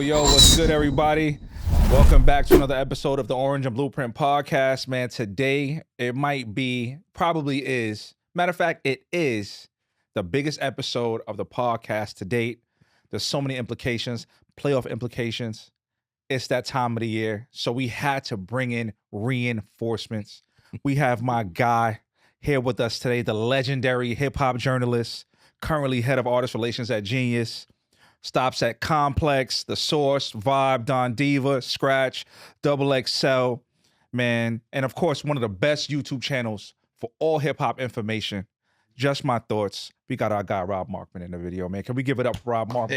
Yo, what's good, everybody? Welcome back to another episode of the Orange and Blueprint podcast, man. Today, it might be, probably is, matter of fact, it is the biggest episode of the podcast to date. There's so many implications, playoff implications. It's that time of the year, so we had to bring in reinforcements. We have my guy here with us today, the legendary hip-hop journalist, currently head of artist relations at Genius, stops at Complex, The Source, Vibe, Don Diva, Scratch, Double XL, man. And of course, one of the best YouTube channels for all hip-hop information. Just My Thoughts. We got our guy, Rob Markman, in the video, man. Can we give it up for Rob Markman?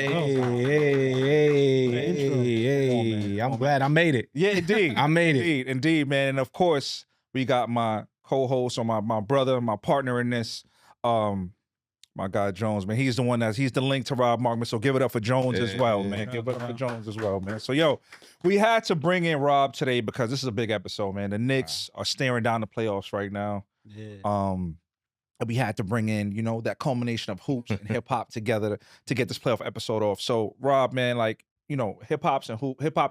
Hey. I'm glad I made it. Yeah, indeed. I made it. Indeed, man. And of course, we got my co-host or my brother, my partner in this, my guy Jones, man. He's the link to Rob Markman. So give it up for Jones as well, man. Give it up for Jones as well, man. So yo, we had to bring in Rob today because this is a big episode, man. The Knicks are staring down the playoffs right now. Yeah. We had to bring in, that culmination of hoops and hip hop together to get this playoff episode off. So Rob, man, hip hop and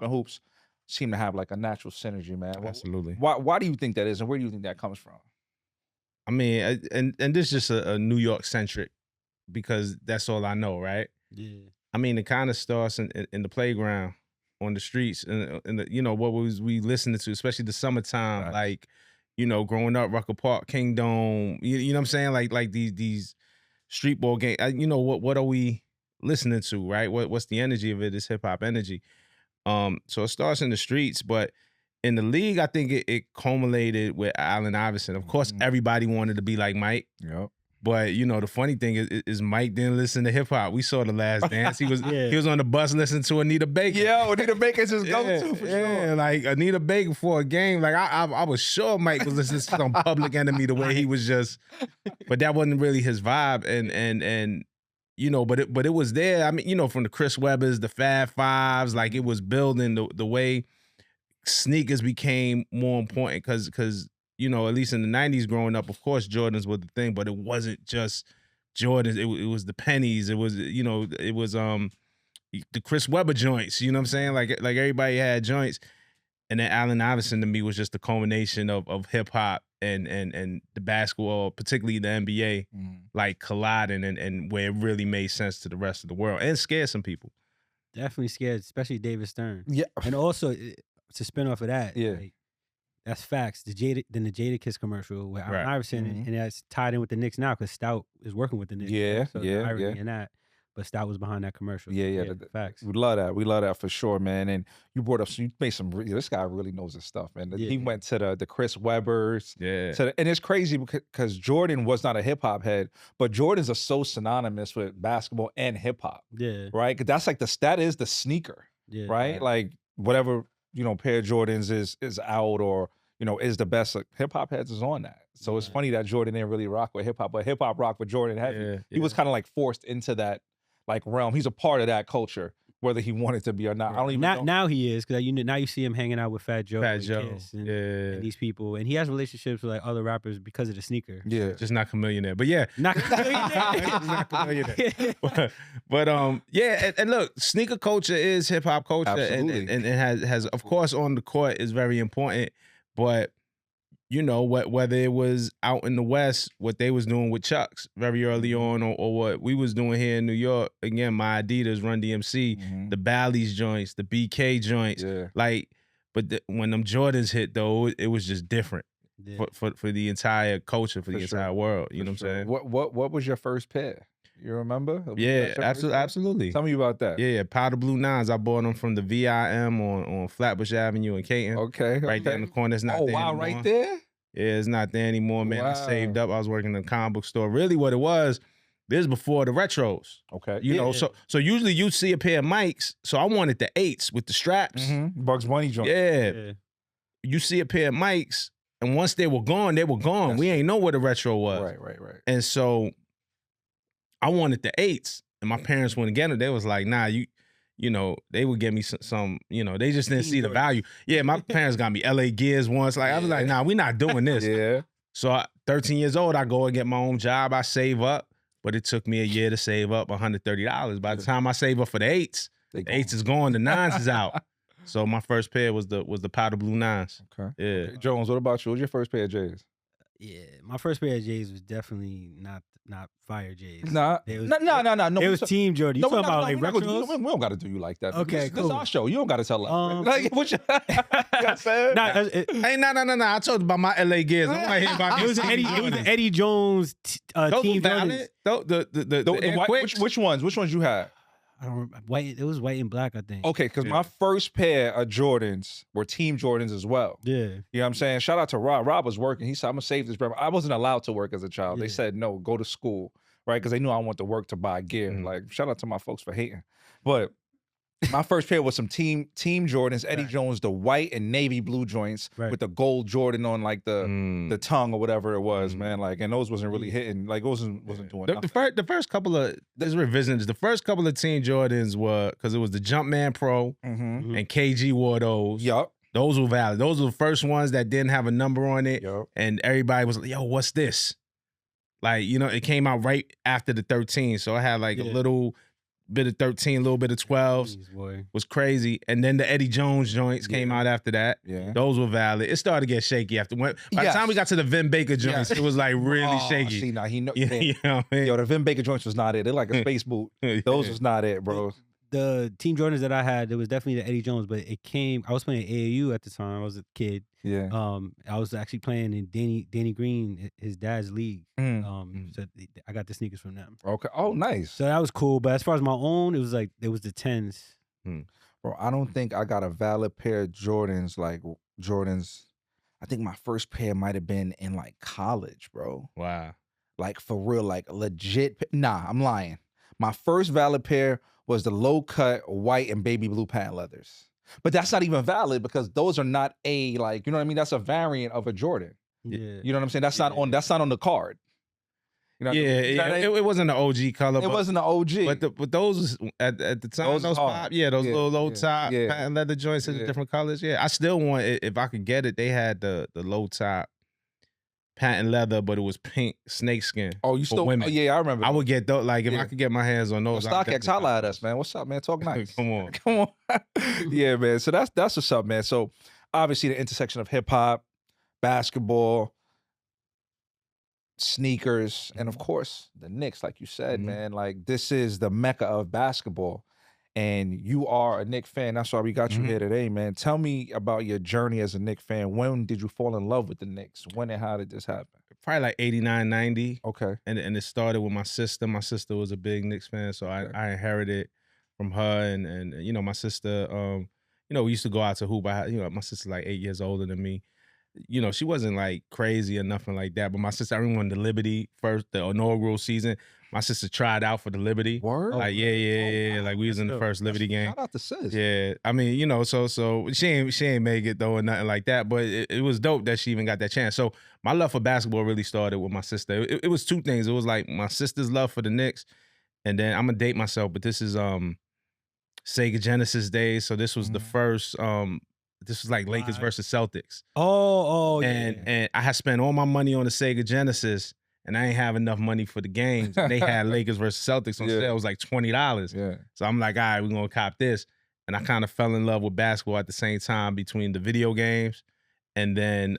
hoops seem to have like a natural synergy, man. Absolutely. Why do you think that is, and where do you think that comes from? I mean, and this is just a New York centric because that's all I know, right? Yeah. I mean, it kind of starts in the playground, on the streets, and what was we listening to, especially the summertime, Right. like, growing up, Rucker Park, Kingdom, you know what I'm saying? Like these street ball games, what are we listening to, right? What's the energy of it? It's hip hop energy. So it starts in the streets, but in the league, I think it culminated with Allen Iverson. Of course, everybody wanted to be like Mike. Yep. But the funny thing is Mike didn't listen to hip hop. We saw The Last Dance. He was on the bus listening to Anita Baker. Yo, Anita Baker's his go-to for sure. Like Anita Baker for a game. Like I was sure Mike was listening to some Public Enemy the way he was just, but that wasn't really his vibe. And but it was there. I mean, from the Chris Webbers, the Fab Fives, like it was building the way sneakers became more important because at least in the 90s growing up, of course, Jordans were the thing, but it wasn't just Jordans. It was the pennies. It was, it was the Chris Webber joints, you know what I'm saying? Like everybody had joints. And then Allen Iverson to me was just the culmination of hip hop and the basketball, particularly the NBA, like colliding and where it really made sense to the rest of the world and scared some people. Definitely scared, especially David Stern. Yeah. And also, to spin off of that, Yeah. like, that's facts. The Jada Kiss commercial with Allen Right. Iverson, and that's tied in with the Knicks now because Stout is working with the Knicks. Yeah, so yeah, the irony yeah. in that. But Stout was behind that commercial. Yeah. Facts. We love that. We love that for sure, man. And you made some. This guy really knows his stuff, man. Yeah. He went to the Chris Webbers. Yeah. And it's crazy because Jordan was not a hip hop head, but Jordans are so synonymous with basketball and hip hop, Yeah. right? 'Cause that's like that is the sneaker, Yeah. right? Like whatever pair of Jordans is out or is the best. Like, hip hop heads is on that. So it's funny that Jordan didn't really rock with hip hop, but hip hop rocked with Jordan heavy. Yeah, He was kind of like forced into that like realm. He's a part of that culture, whether he wanted to be or not. I don't even know. Now he is because now you see him hanging out with Fat Joe, Fat and Joe. Kiss and Yeah. these people, and he has relationships with like other rappers because of the sneaker. Yeah. Just not Chameleonaire. But yeah. Not Not Chameleonaire. But and look, sneaker culture is hip hop culture, Absolutely. and it has of course on the court is very important. But whether it was out in the West, what they was doing with Chucks very early on, or what we was doing here in New York, again, my Adidas, Run DMC, the Bally's joints, the BK joints, Yeah. when them Jordans hit though, it was just different Yeah. for the entire culture, for the For sure. entire world. You know what I'm saying? What was your first pair? You remember? Yeah, absolutely. Tell me about that. Yeah, powder blue nines. I bought them from the VIM on Flatbush Avenue in Caton. Okay. Right there in the corner. It's not Oh there wow, anymore. right there. Yeah, it's not there anymore, man. I Wow. saved up. I was working in a comic book store. Really, what it was, this is before the retros. Okay. So usually you see a pair of mics. So I wanted the 8s with the straps. Bugs Bunny joint. Yeah. You see a pair of mics, and once they were gone, they were gone. Yes. We ain't know what a retro was. Right. And so I wanted the 8s, and my parents wouldn't get them. They was like, nah, they would give me some, they just didn't see the value. Yeah, my parents got me LA Gears once. Like, I was like, nah, we not doing this. Yeah. So 13 years old, I go and get my own job. I save up, but it took me a year to save up $130. By the time I save up for the 8s, They The 8s is gone, the 9s is out. So my first pair was the powder blue 9s. Okay. Yeah. Okay. Jones, what about you? What was your first pair of J's? Yeah, my first pair of J's was definitely not fire J's. Nah. It was, No. It was Team Jordan. You talking about like we retros? don't got to do you like that. Okay, This is cool. our show. You don't got to tell us. Like, what you got said? Nah, Hey, no. I told you about my LA Gears. I want to hear about it was an Eddie Jones Those Team were Jordan. valid. The white, Quicks. which ones you had? I don't remember. White. It was white and black, I think. Okay, because Yeah. my first pair of Jordans were Team Jordans as well. Yeah. You know what I'm saying? Shout out to Rob. Rob was working. He said, I'm going to save this brand. I wasn't allowed to work as a child. They Yeah. said, no, go to school, right? Because they knew I wanted to work to buy gear. Mhm. Like, shout out to my folks for hating. But my first pair was some Team Jordans, Eddie Right. Jones, the white and navy blue joints Right. with the gold Jordan on like the tongue or whatever it was, Mm. man. Like, and those wasn't really Yeah. hitting. Like, those wasn't doing The, nothing. the first couple of this revisions, the first couple of Team Jordans were because it was the Jumpman Pro Mm-hmm. and KG wore those. Yup. Those were valid. Those were the first ones that didn't have a number on it, Yup. and everybody was like, "Yo, what's this?" Like, you know, it came out right after the 13, so I had like a Yeah. little bit of 13, a little bit of 12s. Jeez, boy. Was crazy, and then the Eddie Jones joints came Yeah. out after that. Yeah. Those were valid. It started to get shaky after. By the Yes. time we got to the Vin Baker joints, Yes. it was like really Oh, shaky. See, now he know. you know what I mean? Yo, the Vin Baker joints was not it. They're like a space boot. Those was not it, bro. The Team Jordans that I had, it was definitely the Eddie Jones, but it came. I was playing AAU at the time. I was a kid. Yeah. I was actually playing in Danny Green, his dad's league. Mm. So I got the sneakers from them. Okay. Oh, nice. So that was cool. But as far as my own, it was the 10s. Bro, I don't think I got a valid pair of Jordans, like Jordans. I think my first pair might have been in like college, bro. Wow. Like for real, like legit. Nah, I'm lying. My first valid pair was the low cut white and baby blue patent leathers. But that's not even valid because those are not a, like, you know what I mean? That's a variant of a Jordan. Yeah. You know what I'm saying? That's not on the card. You know what I Yeah, mean? You know what I mean? it wasn't an OG color. It wasn't an OG. But those was, at the time, Those those hard. pop, those Yeah, little low yeah, top yeah. patent leather joints in Yeah. different colors. Yeah, I still want it if I could get it. They had the low top patent leather, but it was pink snakeskin. Oh, you for still? women. Oh, yeah, I remember. I would get those. Like if Yeah. I could get my hands on Well, those. StockX, holla at us, man. What's up, man? Talk nice. Come on. Come on. Yeah, man. So that's what's up, man. So obviously the intersection of hip hop, basketball, sneakers, and of course the Knicks, like you said, Mhm. man. Like this is the mecca of basketball. And you are a Knicks fan. That's why we got you Mhm. here today, man. Tell me about your journey as a Knicks fan. When did you fall in love with the Knicks? When and how did this happen? Probably like 89, 90. Okay. And it started with my sister. My sister was a big Knicks fan, so Okay. I inherited from her. And you know, my sister, you know, we used to go out to hoop. You know, my sister's like 8 years older than me. You know, she wasn't like crazy or nothing like that. But my sister, I remember when the Liberty first, the inaugural season, my sister tried out for the Liberty. Word? Like, yeah. Like we was in the first Liberty game. Shout out to sis. Yeah, I mean, you know, so she ain't make it though or nothing like that, but it was dope that she even got that chance. So my love for basketball really started with my sister. It was two things. It was like my sister's love for the Knicks, and then I'm gonna date myself, but this is Sega Genesis days. So this was the first this was like Lakers Right. versus Celtics. Oh, yeah. And I had spent all my money on the Sega Genesis, and I ain't have enough money for the games. And they had Lakers versus Celtics on Yeah. sale. It was like $20. Yeah. So I'm like, all right, we're gonna cop this. And I kind of fell in love with basketball at the same time between the video games and then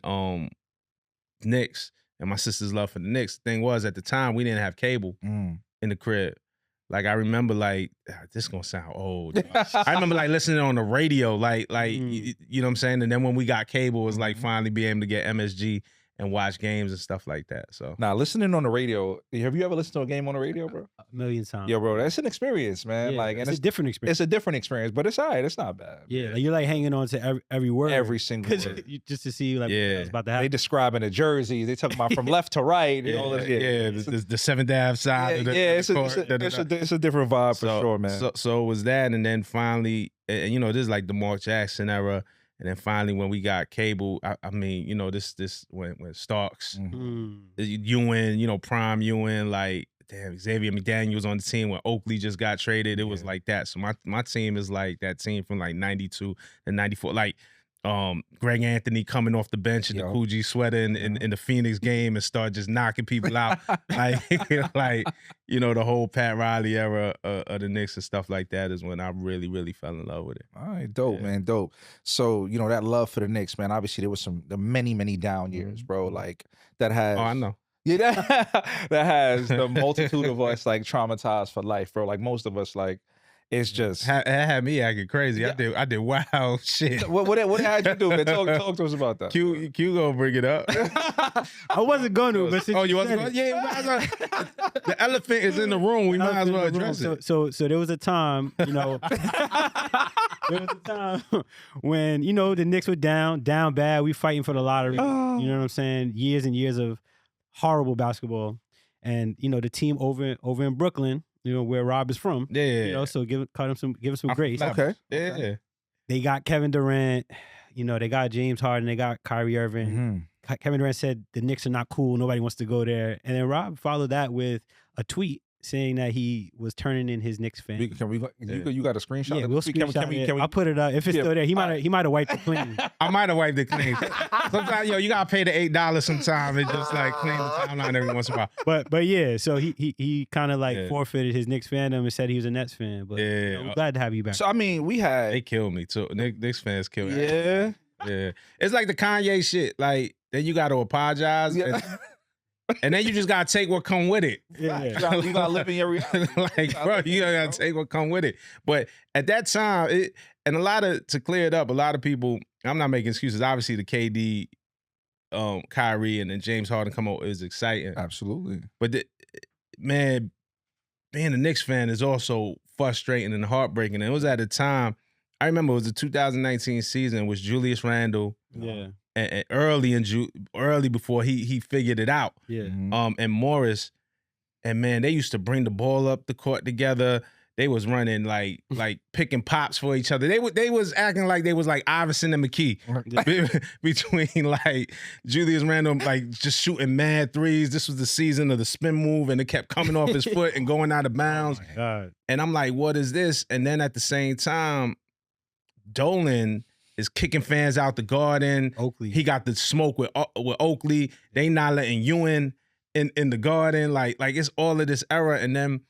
Knicks and my sister's love for the Knicks. The thing was, at the time, we didn't have cable in the crib. Like I remember, like this gonna sound old. I remember like listening on the radio, like you know what I'm saying. And then when we got cable, it was like finally being able to get MSG and watch games and stuff like that. So Now, listening on the radio, have you ever listened to a game on the radio, bro? A million times. Yo, bro, that's an experience, man. Yeah, Like, and it's a different experience. it's a different experience, but it's all right. It's not bad. Yeah, like you're like hanging on to every word. Every single 'Cause word. just to see like Yeah. what's about to They happen. describing the jerseys. They talking about from left to right. And all that. the 7th Ave side. of the, It's the a, court, it's a different vibe for sure, man. So it was that, and then finally, and you know, this is like the Mark Jackson era, and then finally when we got cable, I mean, you know, this when Starks, Ewing, you know, prime Ewing, like damn, Xavier McDaniel was on the team when Oakley just got traded. It was like that. So my team is like that team from like 92 and 94. Like Greg Anthony coming off the bench in the Yo. Coogee sweater in the Phoenix game and start just knocking people out. like, you know, the whole Pat Riley era of the Knicks and stuff like that is when I really, really fell in love with it. All right, dope, man, dope. So, you know, that love for the Knicks, man, obviously there was the many, many down years, bro, like that has... Oh, I know. Yeah, that has the multitude of us, like, traumatized for life, bro. Like, most of us, like, it's just... It had me acting crazy. Yeah. I did wild shit. What had you do, man? Talk to us about that. Q gonna bring it up. I wasn't going to, but since you wasn't going? Yeah, might as well. The elephant is in the room. We might as well address it. So there was a time, you know, there was a time when, you know, the Knicks were down bad. We fighting for the lottery. Oh. You know what I'm saying? Years and years of horrible basketball. And, you know, the team over in Brooklyn, you know, where Rob is from. Yeah. You know, so give him some grace. Okay. Yeah. They got Kevin Durant, you know, they got James Harden, they got Kyrie Irving. Mm-hmm. Kevin Durant said the Knicks are not cool, nobody wants to go there. And then Rob followed that with a tweet saying that he was turning in his Knicks fan. You got a screenshot? Yeah, we'll screenshot it. I'll put it up. If it's still there, he might have wiped it clean. I might have wiped it clean. Sometimes, you gotta pay the $8 sometime and just like clean the timeline every once in a while. But yeah, so he kind of like forfeited his Knicks fandom and said he was a Nets fan. But you know, I'm glad to have you back. So I mean, they killed me too. Knicks fans killed me. Yeah. Yeah. It's like the Kanye shit. Like, then you gotta apologize. Yeah. And then you just gotta take what come with it. Yeah. You gotta live in your reality. Like, bro, you gotta take what come with it. But at that time, to clear it up, a lot of people, I'm not making excuses. Obviously, the KD, Kyrie, and then James Harden come out is exciting. Absolutely. But man, being a Knicks fan is also frustrating and heartbreaking. And it was at a time, I remember it was the 2019 season, was Julius Randle. Yeah. And early before he figured it out. Yeah. And Morris, and man, they used to bring the ball up the court together. They was running like picking pops for each other. They was acting like they was like Iverson and McKee between like Julius Randle like just shooting mad threes. This was the season of the spin move, and it kept coming off his foot and going out of bounds. Oh my God. And I'm like, what is this? And then at the same time, Dolan is kicking fans out the Garden. Oakley. He got the smoke with Oakley. They not letting you in the Garden. Like it's all of this era. And then,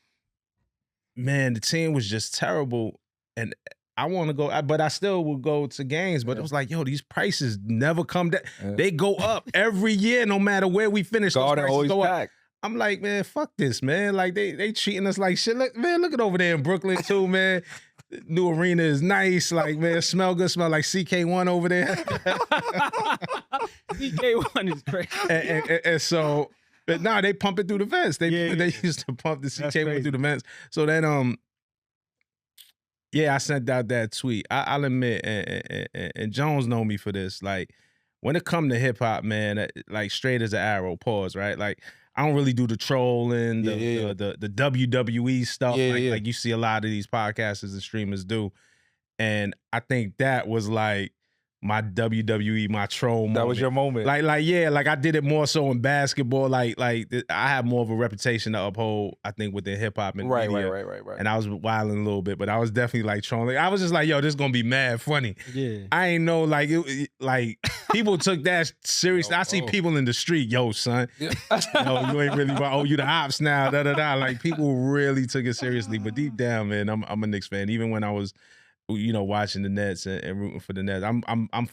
man, the team was just terrible. And I want to go, but I still will go to games. But it was like, yo, these prices never come down. Yeah. They go up every year, no matter where we finish. Garden always packed. I'm like, man, fuck this, man. Like they treating us like shit. Look at over there in Brooklyn too, man. New arena is nice. Like, man, smell good. Smell like CK1 over there. CK1 is crazy. And so, but nah, they pump it through the vents. They used to pump the CK1 through the vents. So then, I sent out that tweet. I'll admit, and Jones know me for this. Like, when it come to hip hop, man, like straight as an arrow. Pause. Right, like. I don't really do the trolling, the WWE stuff like you see a lot of these podcasters and streamers do. And I think that was like my WWE, my troll moment. That was your moment. Like I did it more so in basketball. Like I have more of a reputation to uphold, I think, within hip hop and media. Right. And I was wilding a little bit, but I was definitely like trolling. I was just like, yo, this is gonna be mad funny. Yeah. I ain't know like people took that serious. I see people in the street, yo, son. Yo, you ain't really you the ops now, Like people really took it seriously. But deep down, man, I'm a Knicks fan. Even when I was watching the Nets and rooting for the Nets. I'm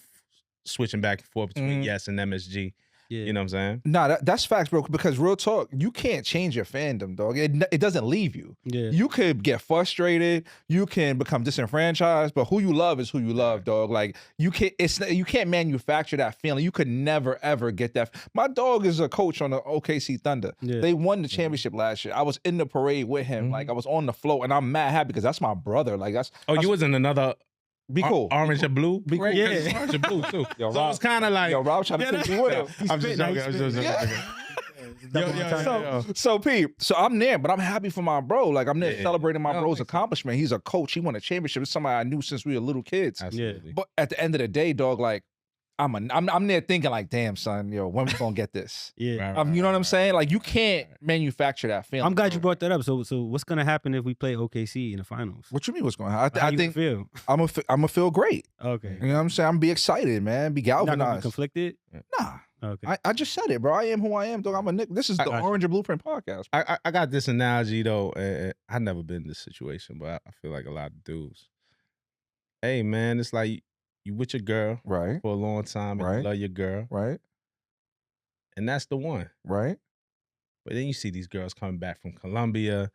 switching back and forth between Yes and MSG. Yeah. You know what I'm saying? Nah, that's facts, bro. Because real talk, you can't change your fandom, dog. It doesn't leave you. Yeah. You could get frustrated. You can become disenfranchised. But who you love is who you love, dog. Like you can't manufacture that feeling. You could never ever get that. My dog is a coach on the OKC Thunder. Yeah. They won the championship last year. I was in the parade with him. Like I was on the float, and I'm mad happy because that's my brother. Like that's. You was in another. Be cool. Orange and blue? Be cool. Yeah. Orange and blue, too. Yo, so Rob, it's kind of like... Yo, Rob trying to take me with him. I'm just joking. So, Pete, so I'm there, but I'm happy for my bro. Like, I'm there celebrating my bro's accomplishment. He's a coach. He won a championship. It's somebody I knew since we were little kids. Absolutely. But at the end of the day, dog, like, I'm there thinking like, damn, son, yo, when we gonna get this? Yeah. You know what I'm saying? Like, you can't manufacture that feeling. I'm glad you bro. brought that up. So what's gonna happen if we play OKC in the finals? What you mean? What's going on? How I you think feel? I'm gonna feel great. Okay. You know what I'm saying? I'm gonna be excited, man. Be You're not gonna be galvanized. conflicted? Nah. Okay. I just said it, bro. I am who I am, dog. I'm a Knick. This is the Orange and Blueprint podcast. I got this analogy though, and I've never been in this situation, but I feel like a lot of dudes. Hey man, it's like you with your girl Right. for a long time, and Right. you love your girl, Right. and that's the one. Right. But then you see these girls coming back from Colombia,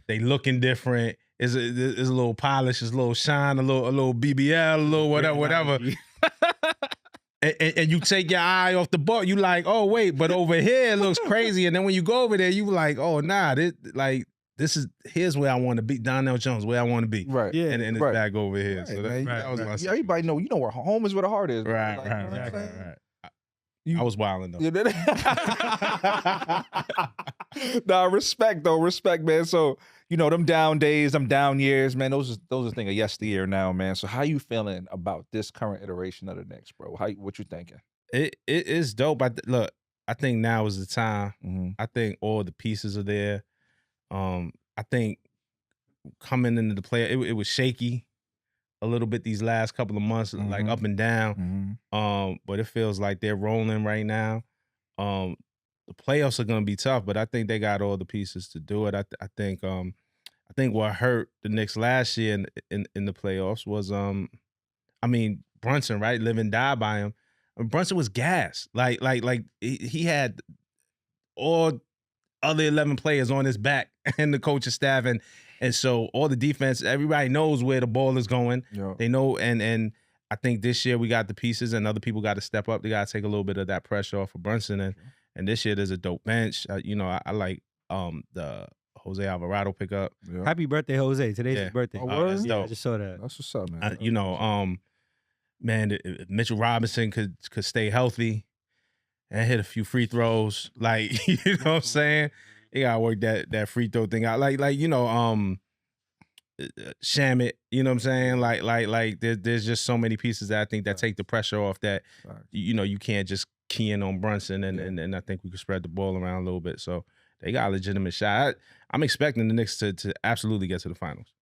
they looking different. It's a little polish, it's a little shine, a little BBL, a little whatever. And you take your eye off the ball, you like, oh wait, but over here it looks crazy. And then when you go over there, you like, oh nah, here's where I want to be. Donnell Jones, where I want to be. Right. Yeah. And it's Right. back over here. Right, So man. that was my Yeah, everybody know where home is where the heart is. bro. Right, Like, you know what I'm right. saying? I was wilding though. You did it? Nah, respect, man. So, them down days, them down years, man, those are things of yesteryear now, man. So how you feeling about this current iteration of the Knicks, bro? What you thinking? It is dope. Look, I think now is the time. Mm-hmm. I think all the pieces are there. I think coming into the play, it was shaky a little bit these last couple of months, like up and down. Mm-hmm. But it feels like they're rolling right now. The playoffs are gonna be tough, but I think they got all the pieces to do it. I think what hurt the Knicks last year in the playoffs was Brunson, right? Live and die by him. Brunson was gas. Like he had all other 11 players on his back and the coaching staff, and so all the defense, everybody knows where the ball is going. Yeah. They know, and I think this year we got the pieces, and other people got to step up. They got to take a little bit of that pressure off of Brunson, and this year there's a dope bench. I like the Jose Alvarado pickup. Yeah. Happy birthday, Jose. Today's his birthday. Oh, that's Yeah, I dope. just saw that. That's what's up, man. Man, if Mitchell Robinson could stay healthy and hit a few free throws, like you know what I'm saying. He gotta work that free throw thing out. Shamit, you know what I'm saying? Like there's just so many pieces that I think that take the pressure off that you can't just key in on Brunson and I think we could spread the ball around a little bit. So they got a legitimate shot. I'm expecting the Knicks to absolutely get to the finals.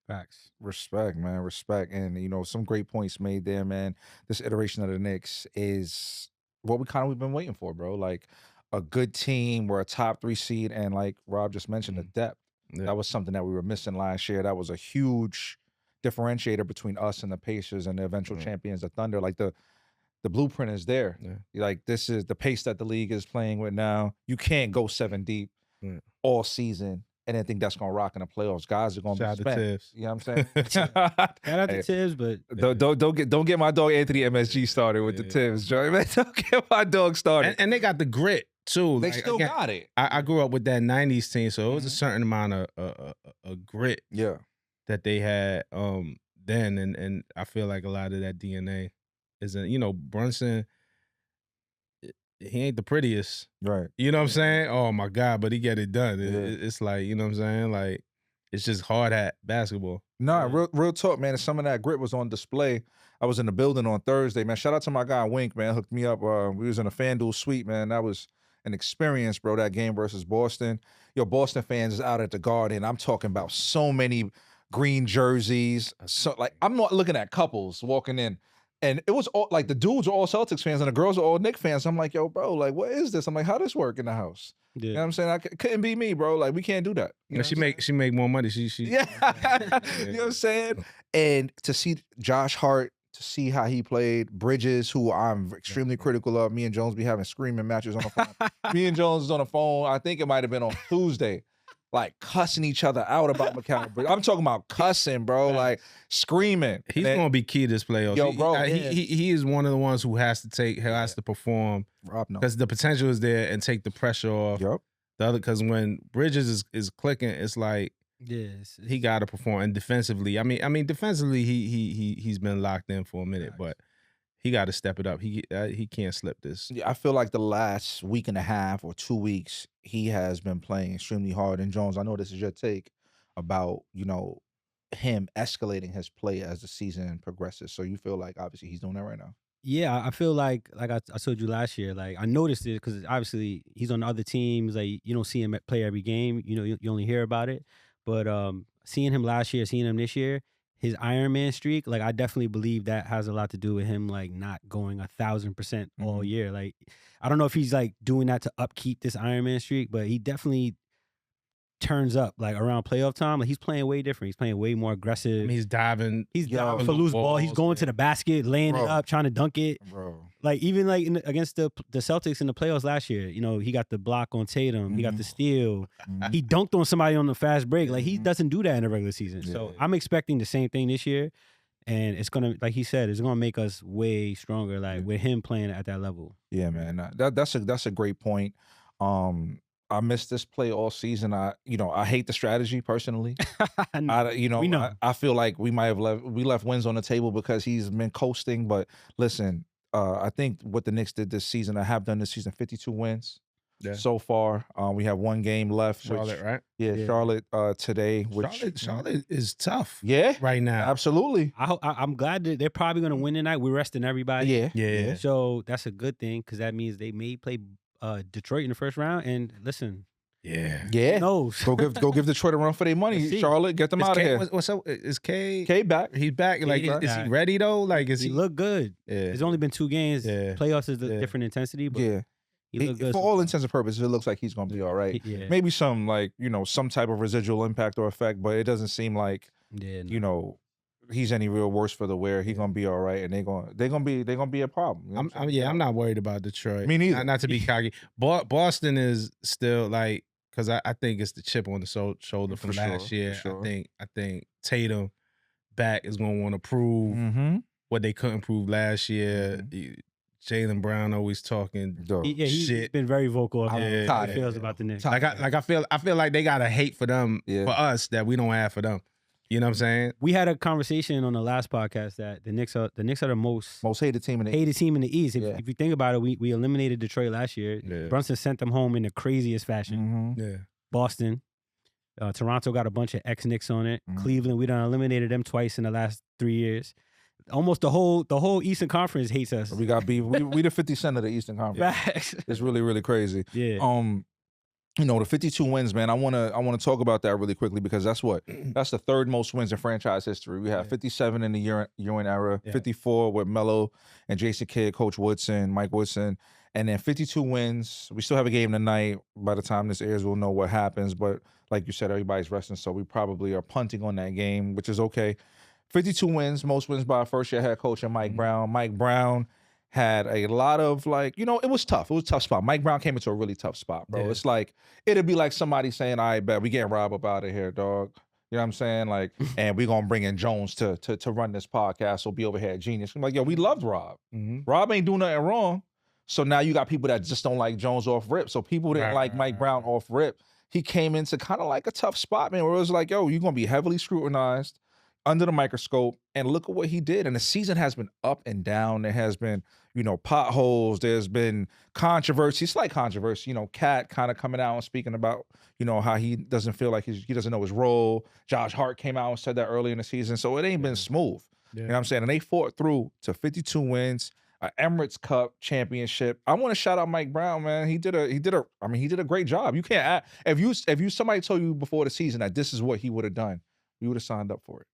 Facts. Respect, man. Respect. And, some great points made there, man. This iteration of the Knicks is what we've been waiting for, bro. Like a good team. We're a top 3 seed. And like Rob just mentioned, the depth. Yeah. That was something that we were missing last year. That was a huge differentiator between us and the Pacers and the eventual champions, the Thunder. Like the blueprint is there. Yeah. Like this is the pace that the league is playing with now. You can't go 7 deep all season and then think that's gonna rock in the playoffs. Guys are gonna Shout be out to spent. Tibbs. You know what I'm saying? Shout out to Tibbs, but Don't get my dog Anthony MSG started with the Tibbs, Joey. Man, don't get my dog started. And they got the grit too. They still got it. I grew up with that '90s team, so it was a certain amount of grit that they had then, and I feel like a lot of that DNA is Brunson. He ain't the prettiest, right? You know what I'm saying? Oh my God, but he get it done. Yeah. It's like, you know what I'm saying? Like it's just hard hat basketball. No, real talk, man. And some of that grit was on display. I was in the building on Thursday, man. Shout out to my guy Wink, man. Hooked me up. We was in a FanDuel suite, man. That was an experience, bro. That game versus Boston. Boston fans is out at the Garden. I'm talking about so many green jerseys. So like I'm not looking at couples walking in. And it was all like the dudes are all Celtics fans and the girls are all Knicks fans. I'm like, yo, bro, like, what is this? I'm like, how this work in the house? yeah. You know what I'm saying? Couldn't be me, bro. Like, we can't do that. You know she make more money. She yeah. You know what I'm saying? And to see Josh Hart, to see how he played, Bridges, who I'm extremely critical of. Me and Jones be having screaming matches on the phone. Me and Jones is on the phone. I think it might have been on Tuesday. Like cussing each other out about Mikal Bridges. I'm talking about cussing, bro. Like screaming. He's gonna be key to this playoffs. Yo, bro, he is one of the ones who has to perform because the potential is there and take the pressure off. Yep. The other because when Bridges is clicking, it's like he got to perform. And defensively, I mean defensively he's been locked in for a minute, but he got to step it up. He can't slip this. Yeah, I feel like the last week and a half or 2 weeks, he has been playing extremely hard. And Jones, I know this is your take about, him escalating his play as the season progresses. So you feel like obviously he's doing that right now. Yeah, I feel like I told you last year, like I noticed it because obviously he's on the other teams. Like you don't see him play every game. You know, you only hear about it. But seeing him last year, seeing him this year, his Iron Man streak, like I definitely believe that has a lot to do with him like not going 1,000% all Mhm. year. Like I don't know if he's like doing that to upkeep this Iron Man streak, but he definitely turns up like around playoff time. Like he's playing way different. He's playing way more I aggressive. mean, he's diving. He's Yo, diving for loose loose ball. He's balls, going yeah. to the basket, laying it Bro. up, trying to dunk it. Bro. Like even like against the Celtics in the playoffs last year, you know, he got the block on Tatum, he got the steal, Mhm. he dunked on somebody on the fast break. Like he Mhm. doesn't do that in the regular season. So Yeah. I'm expecting the same thing this year, and it's gonna, like he said, it's gonna make us way stronger. Like Yeah. with him playing at that level. Yeah, man. That's a great point. I missed this play all season. I hate the strategy personally. I know. We know. I feel like we might have left wins on the table because he's been coasting. But listen, I think what the Knicks did this season, I have done this season, 52 wins Yeah. so far. We have one game left. Charlotte, right? Yeah, Yeah. Charlotte today. Which Charlotte is tough. Yeah, right now. absolutely. I'm glad that they're probably gonna win tonight. We're resting everybody. Yeah, Yeah. So that's a good thing because that means they may play Detroit in the first round. And listen, Yeah. yeah. who knows? Go give Detroit a run for their money. Let's see. Charlotte, get them Is out of K- here. What's up? Is K? K back. He's back. Like, K is back. he ready though? Like, is He he? looked good. Yeah. There's only been 2 games. Yeah. Playoffs is a Yeah. different intensity, but Yeah. he looked good. For so all far. intents and purposes, it looks like he's going to be all right. Yeah. Maybe some some type of residual impact or effect, but it doesn't seem like Yeah. he's any real worse for the wear. He's gonna be all right, and they're gonna be a problem. You know what I'm saying? I'm not worried about Detroit. Me neither. Not to be cocky. Boston is still like, because I think it's the chip on the shoulder from For last sure, year. for sure. I think Tatum back is going to want to prove Mm-hmm. what they couldn't prove last year. Jaylen Brown always talking He's shit. been very vocal about Yeah, how yeah, he feels yeah. about the Knicks. I feel like they got a hate for them Yeah. for us that we don't have for them. You know what I'm saying? We had a conversation on the last podcast that the Knicks are the most hated team in the hated team in the East. Yeah. If you think about it, we eliminated Detroit last year. Yeah. Brunson sent them home in the craziest fashion. Mm-hmm. Yeah. Boston, Toronto got a bunch of ex-Knicks on it. Mhm. Cleveland, we done eliminated them twice in the last 3 years. Almost the whole Eastern Conference hates us. We got beef. We the 50 Cent of the Eastern Conference. Facts. It's really, really crazy. Yeah. The 52 wins, man. I wanna talk about that really quickly because that's the third most wins in franchise history. We have 57 in the Ewing era, Yeah. 54 with Melo and Jason Kidd, Coach Woodson, Mike Woodson, and then 52 wins. We still have a game tonight. By the time this airs, we'll know what happens. But like you said, everybody's resting, so we probably are punting on that game, which is okay. 52 wins, most wins by a first-year head coach and Mike Brown. Mike Brown had a lot of it was tough. It was a tough spot. Mike Brown came into a really tough spot, bro. Yeah. It's like, it'd be like somebody saying, all right, bet we getting Rob up out of here, dog. You know what I'm saying? Like, and we gonna bring in Jones to run this podcast. So be over here at Genius. I'm like, yo, we loved Rob. Mm-hmm. Rob ain't doing nothing wrong. So now you got people that just don't like Jones off rip. So people didn't like Mike Brown off rip. He came into kind of like a tough spot, man, where it was like, yo, you're gonna be heavily scrutinized, under the microscope, and look at what he did. And the season has been up and down. There has been, potholes. There's been controversy. It's like controversy. KAT kind of coming out and speaking about, how he doesn't feel like he doesn't know his role. Josh Hart came out and said that early in the season. So it ain't been smooth. Yeah. You know what I'm saying? And they fought through to 52 wins, an Emirates Cup championship. I want to shout out Mike Brown, man. He did a great job. You can't add, if somebody told you before the season that this is what he would have done, you would have signed up for it.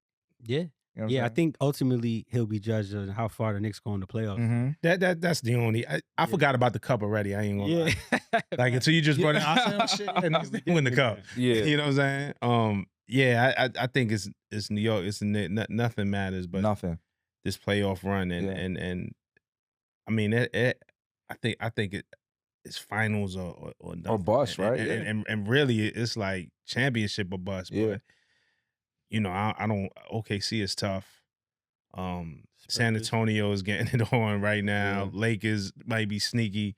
Yeah. You know what I'm Yeah, I saying? think ultimately he'll be judged on how far the Knicks go in the playoffs. Mhm. That's the only. I forgot about the cup already. I ain't gonna lie. Yeah. Like, until you just brought it, I said, oh, shit, and they win the cup. Yeah. You know what I'm saying? Yeah, I think it's New York. It's nothing matters but Nothing. this playoff run Yeah. and I mean I think it's finals or nothing. Or bust, right? And really it's like championship or bust. Yeah. But I don't. OKC is tough. San Antonio is getting it on right now. Yeah. Lakers might be sneaky.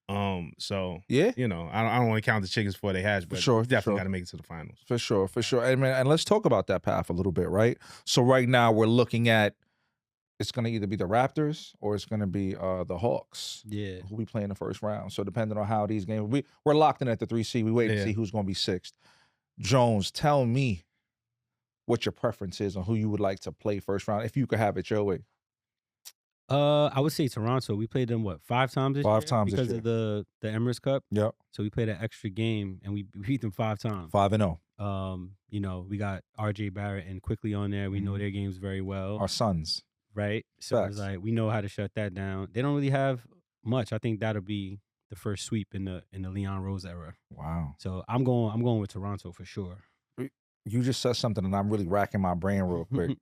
So Yeah. I don't want to count the chickens before they hatch, but sure, you for definitely sure. got to make it to the finals. For sure. And let's talk about that path a little bit, right? So right now we're looking at, it's going to either be the Raptors or it's going to be the Hawks. Yeah. Who we play in the first round. So depending on how these games, we're locked in at the 3 seed. We wait to Yeah. see who's going to be sixth. Jones, tell me what your preference is on who you would like to play first round if you could have it your way. I would say Toronto. We played them 5 times this year? 5 times this because of the Emirates Cup. Yep. So we played an extra game and we beat them 5 times. 5-0. You know, we got RJ Barrett and Quickly on there. We know their games very well. Our sons. Right. So Facts. it's like we know how to shut that down. They don't really have much. I think that'll be the first sweep in the Leon Rose era. Wow. So I'm going with Toronto for sure. You just said something and I'm really racking my brain real quick.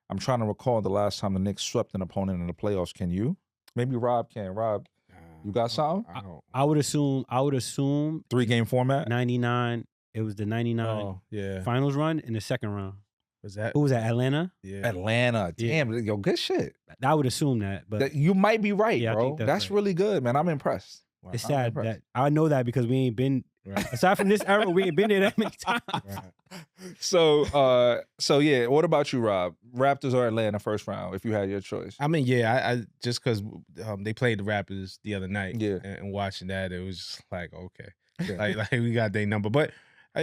I'm trying to recall the last time the Knicks swept an opponent in the playoffs. Can you? Maybe Rob can. Rob, you got something? I would assume 3-game format? 99. It was the 99 finals run in the second round. Was that? Who was that? Atlanta? Yeah. Atlanta. Damn, yo, good shit. I would assume that, but You might be right, Yeah, I bro. think that's That's right. really good, man. I'm impressed. Wow. it's I'm sad impressed. that I know that because we ain't been Right. aside from this era, we ain't been there that many times. Right. So yeah, what about you, Rob? Raptors or Atlanta first round, if you had your choice? I mean, yeah, I just because they played the Raptors the other night, Yeah. and watching that, it was just like, okay, Yeah. like we got their number, but I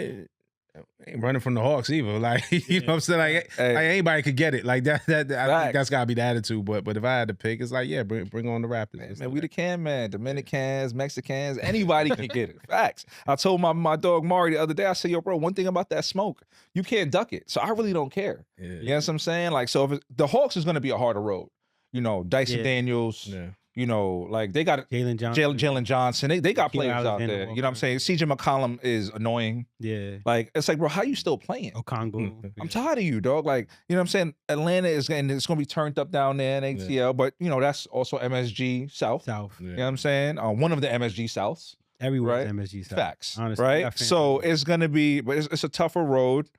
ain't running from the Hawks either. Like you know what I'm saying, like anybody could get it. Like that I think that's gotta be the attitude. But if I had to pick, it's like bring on the Raptors. Man, we the can man, Dominicans, Mexicans, anybody can get it. Facts. I told my dog Mari the other day, I said, yo, bro, one thing about that smoke, you can't duck it. So I really don't care. Yeah. You know what I'm saying? Like, so if the Hawks is gonna be a harder road, you know, Dyson Daniels, you know, like they got Jalen Johnson. Jalen Johnson. They got Keelan players out Alexander there. You know what I'm saying? CJ McCollum is annoying. Yeah. Like, it's like, bro, how you still playing? Okongo. I'm tired of you, dog. Like, you know what I'm saying? Atlanta is and it's gonna be turned up down there in ATL, but you know, that's also MSG South. South. You know what I'm saying? One of the MSG Souths. Everywhere Right? MSG South. Facts. Honestly, Right? So it's gonna be, but it's a tougher road.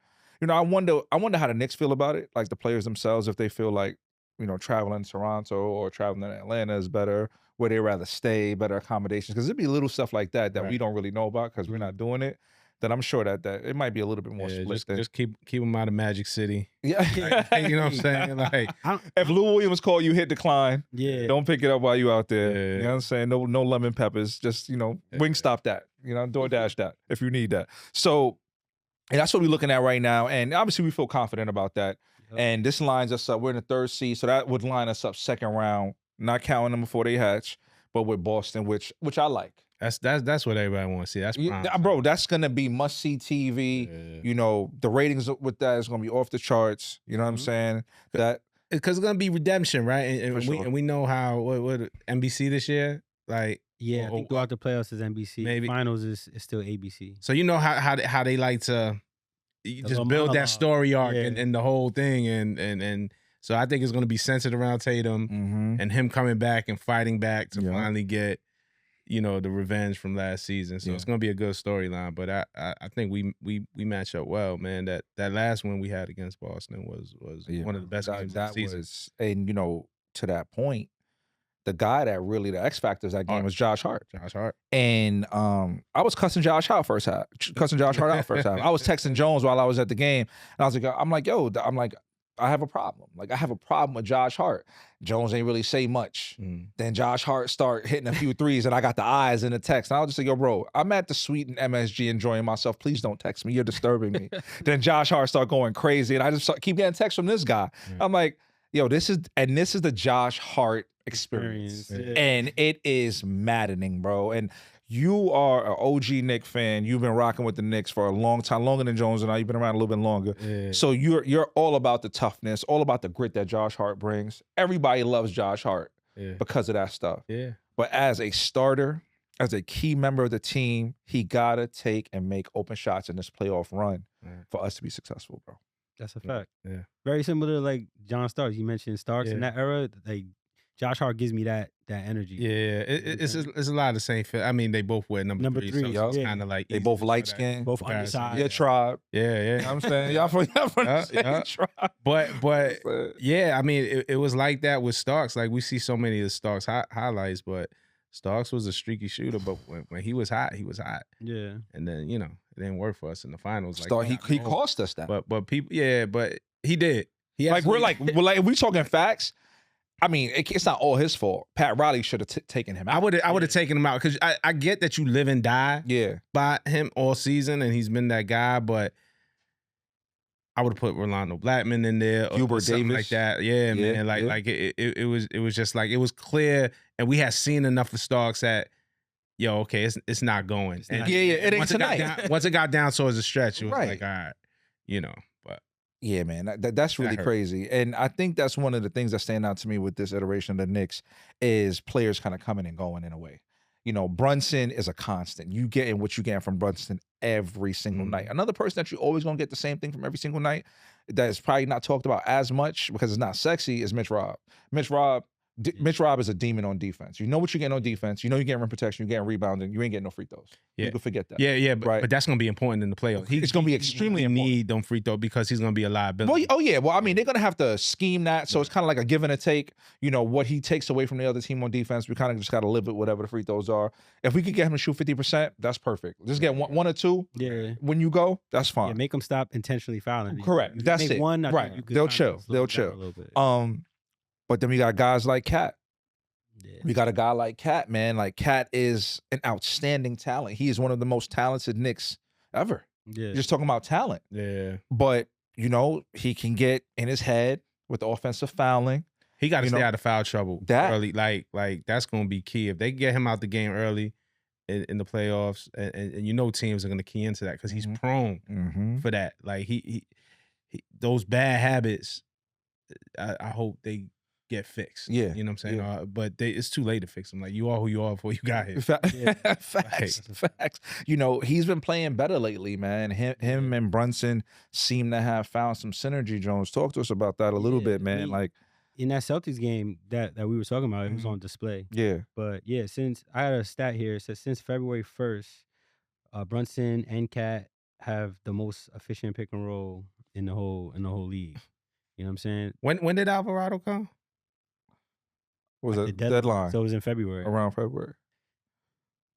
You know, I wonder how the Knicks feel about it, like the players themselves, if they feel like, you know, traveling to Toronto or traveling to Atlanta is better, where they rather stay, better accommodations. Because it'd be little stuff like that we don't really know about because we're not doing it. That I'm sure that it might be a little bit more split. Just keep them out of Magic City. Yeah. Like, you know what I'm saying? Like if Lou Williams call you, hit decline. Yeah. Don't pick it up while you out there. Yeah. You know what I'm saying? No lemon peppers. Just, you know, Wingstop that. You know, DoorDash that if you need that. So and that's what we're looking at right now. And obviously we feel confident about that. Yep. And this lines us up. We're in the 3rd seed. So that would line us up second round, not counting them before they hatch, but with Boston, which I like. that's what everybody wants to see. That's prime time. Bro, that's gonna be must-see TV. Yeah. You know, the ratings with that is gonna be off the charts. You know what I'm saying? That Because it's gonna be redemption, right? And For sure. we know how what NBC this year, like Yeah, I think throughout the playoffs is NBC. Maybe. Finals is still ABC. so you know how they like to just little build that monologue. story arc Yeah. and the whole thing and so I think it's gonna be centered around Tatum and him coming back and fighting back to finally get, you know, the revenge from last season. So it's gonna be a good storyline. But I think we match up well, man. That last one we had against Boston was one of the best games of the season. And you know, to that point, the guy that really the X factor of that game was Josh Hart. Josh Hart. And I was cussing Josh Hart first half. Cussing Josh Hart out first half. I was texting Jones while I was at the game, and I was like, I have a problem. Like, I have a problem with Josh Hart. Jones ain't really say much. Then Josh Hart start hitting a few threes, and I got the eyes in the text. And I was just like, yo, bro, I'm at the suite in MSG enjoying myself. Please don't text me. You're disturbing me. Then Josh Hart start going crazy, and I just keep getting texts from this guy. I'm like, yo, this is the Josh Hart experience. And it is maddening, bro. And you are an OG Knicks fan. You've been rocking with the Knicks for a long time, longer than Jones and I. You've been around a little bit longer. Yeah. So you're all about the toughness, all about the grit that Josh Hart brings. Everybody loves Josh Hart because of that stuff. Yeah. But as a starter, as a key member of the team, he gotta take and make open shots in this playoff run for us to be successul, bro. That's a fact. Yeah. Very similar to like John Starks. You mentioned Starks in Yeah. that era. Like Josh Hart gives me that energy. Yeah, it's a lot of the same fit. I mean, they both wear number three, so yup. it's kind of like They easy both to light draw that skinned. Both comparison. undersized. Yeah, tribe. Yeah, You know what I'm saying? Y'all from the same tribe. But yeah, I mean, it was like that with Starks. Like we see so many of the Starks highlights, but Starks was a streaky shooter. But when he was hot, he was hot. Yeah. And then it didn't work for us in the finals. He cost us that. But people, but he did. He Like we're absolutely- like if we talking facts. I mean, it's not all his fault. Pat Riley should have taken him out. I would have taken him out because I get that you live and die Yeah. by him all season, and he's been that guy. But I would have put Rolando Blackman in there or Hubert something Davis. like that. Yeah, Yeah, man. Like yeah. like it was just like it was clear, and we had seen enough of Starks that okay, it's not going. It's not- Yeah, it ain't once tonight. once it got down towards the stretch, it was Right. like, all right, but Yeah, man, that's really hurt. crazy. And I think that's one of the things that stand out to me with this iteration of the Knicks is players kind of coming and going in a way. Brunson is a constant. You getting what you get from Brunson every single night. Another person that you always gonna get the same thing from every single night that is probably not talked about as much because it's not sexy is Mitch Rob. Mitch Rob is a demon on defense. You know what you're getting on defense. You know you're getting rim protection. You're getting rebounding. You ain't getting no free throws. Yeah. You can forget that. Yeah, Right. but that's gonna be important in the playoffs. It's gonna be extremely important. Need them free throw because he's gonna be a liability. Well, I mean, they're gonna have to scheme that, so it's kind of like a give and a take. What he takes away from the other team on defense, we kind of just gotta live with whatever the free throws are. If we could get him to shoot 50%, that's perfect. Just get one or two. Yeah. When you go, that's fine. Yeah, make them stop intentionally fouling. Correct. You That's make it. One, I Right. think you could They'll kinda chill. slow They'll it down chill. a little bit. But then we got guys like KAT. Yeah. We got a guy like KAT, man. Like KAT is an outstanding talent. He is one of the most talented Knicks ever. Yeah. You're just talking about talent. Yeah, But he can get in his head with offensive fouling. he got to stay out of foul trouble That- early. Like that's gonna be key if they get him out the game early in the playoffs, and teams are gonna key into that because he's prone Mm-hmm. for that. Like he those bad habits. I hope they get fixed. Yeah, you know what I'm saying. yeah. But it's too late to fix them. Like you are who you are before you got here. Facts. He's been playing better lately, man. Him and Brunson seem to have found some synergy. Jones, talk to us about that a little Yeah, bit, man. like in that Celtics game that we were talking about, it was Mhm. on display. Yeah. But yeah, since I had a stat here, it says since February 1st, Brunson and KAT have the most efficient pick and roll in the whole league. You know what I'm saying? When did Alvarado come? What was Like it? the Deadline. So it was in February. Around February.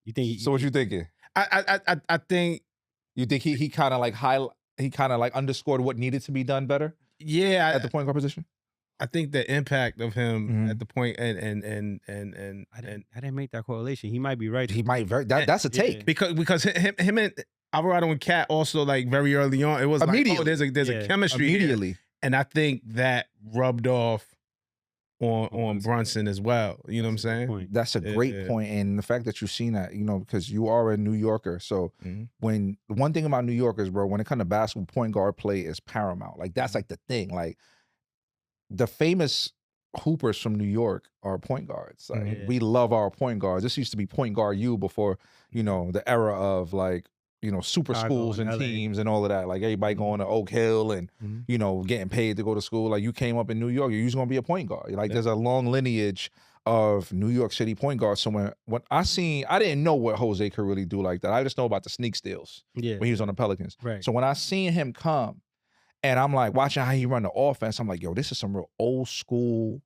You think? So what you thinking? I think You think he kind of like underscored what needed to be done better at the point guard position? I think the impact of him Mhm. at the point and I didn't make that correlation. He might be right. He might that's a Yeah. take. because him and Alvarado and KAT also like very early on it was Immediately. like there's Yeah. a chemistry here. Immediately. And I think that rubbed off on Brunson as well. You know what I'm saying? Point. That's a great point. And the fact that you've seen that, because you are a New Yorker. So Mhm. when one thing about New Yorkers, bro, when it comes to basketball, point guard play is paramount. Like that's like the thing. Like the famous hoopers from New York are point guards. Like Yeah. we love our point guards. This used to be point guard U before, the era of like, super Chicago schools and and LA. teams and all of that. Like everybody going to Oak Hill and, Mhm. getting paid to go to school. Like you came up in New York, you're usually gonna be a point guard. Like Yeah. there's a long lineage of New York City point guards. So when I didn't know what Jose could really do like that. I just know about the sneak steals Yeah. when he was on the Pelicans. Right. So when I seen him come and I'm like watching how he run the offense, I'm like, yo, this is some real old school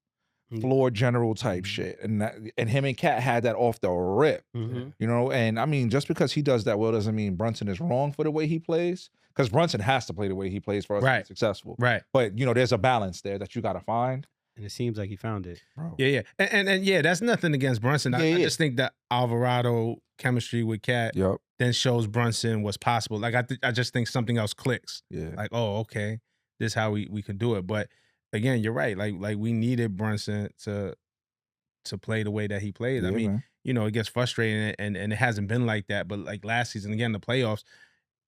Mhm. floor general type Mhm. shit. And him and KAT had that off the rip. Mhm. And I mean, just because he does that well doesn't mean Brunson is wrong for the way he plays. Because Brunson has to play the way he plays for us to Right. be successful. Right. But there's a balance there that you got to find. And it seems like he found it. Bro. Yeah. And yeah, that's nothing against Brunson. I Yeah. just think that Alvarado chemistry with KAT Yep. then shows Brunson what's possible. Like I just think something else clicks. Yeah. Like, oh, okay, this is how we could do it. But again, you're right. Like we needed Brunson to play the way that he played. I Yeah, mean, man. it gets frustrating and it hasn't been like that. But like last season, again, the playoffs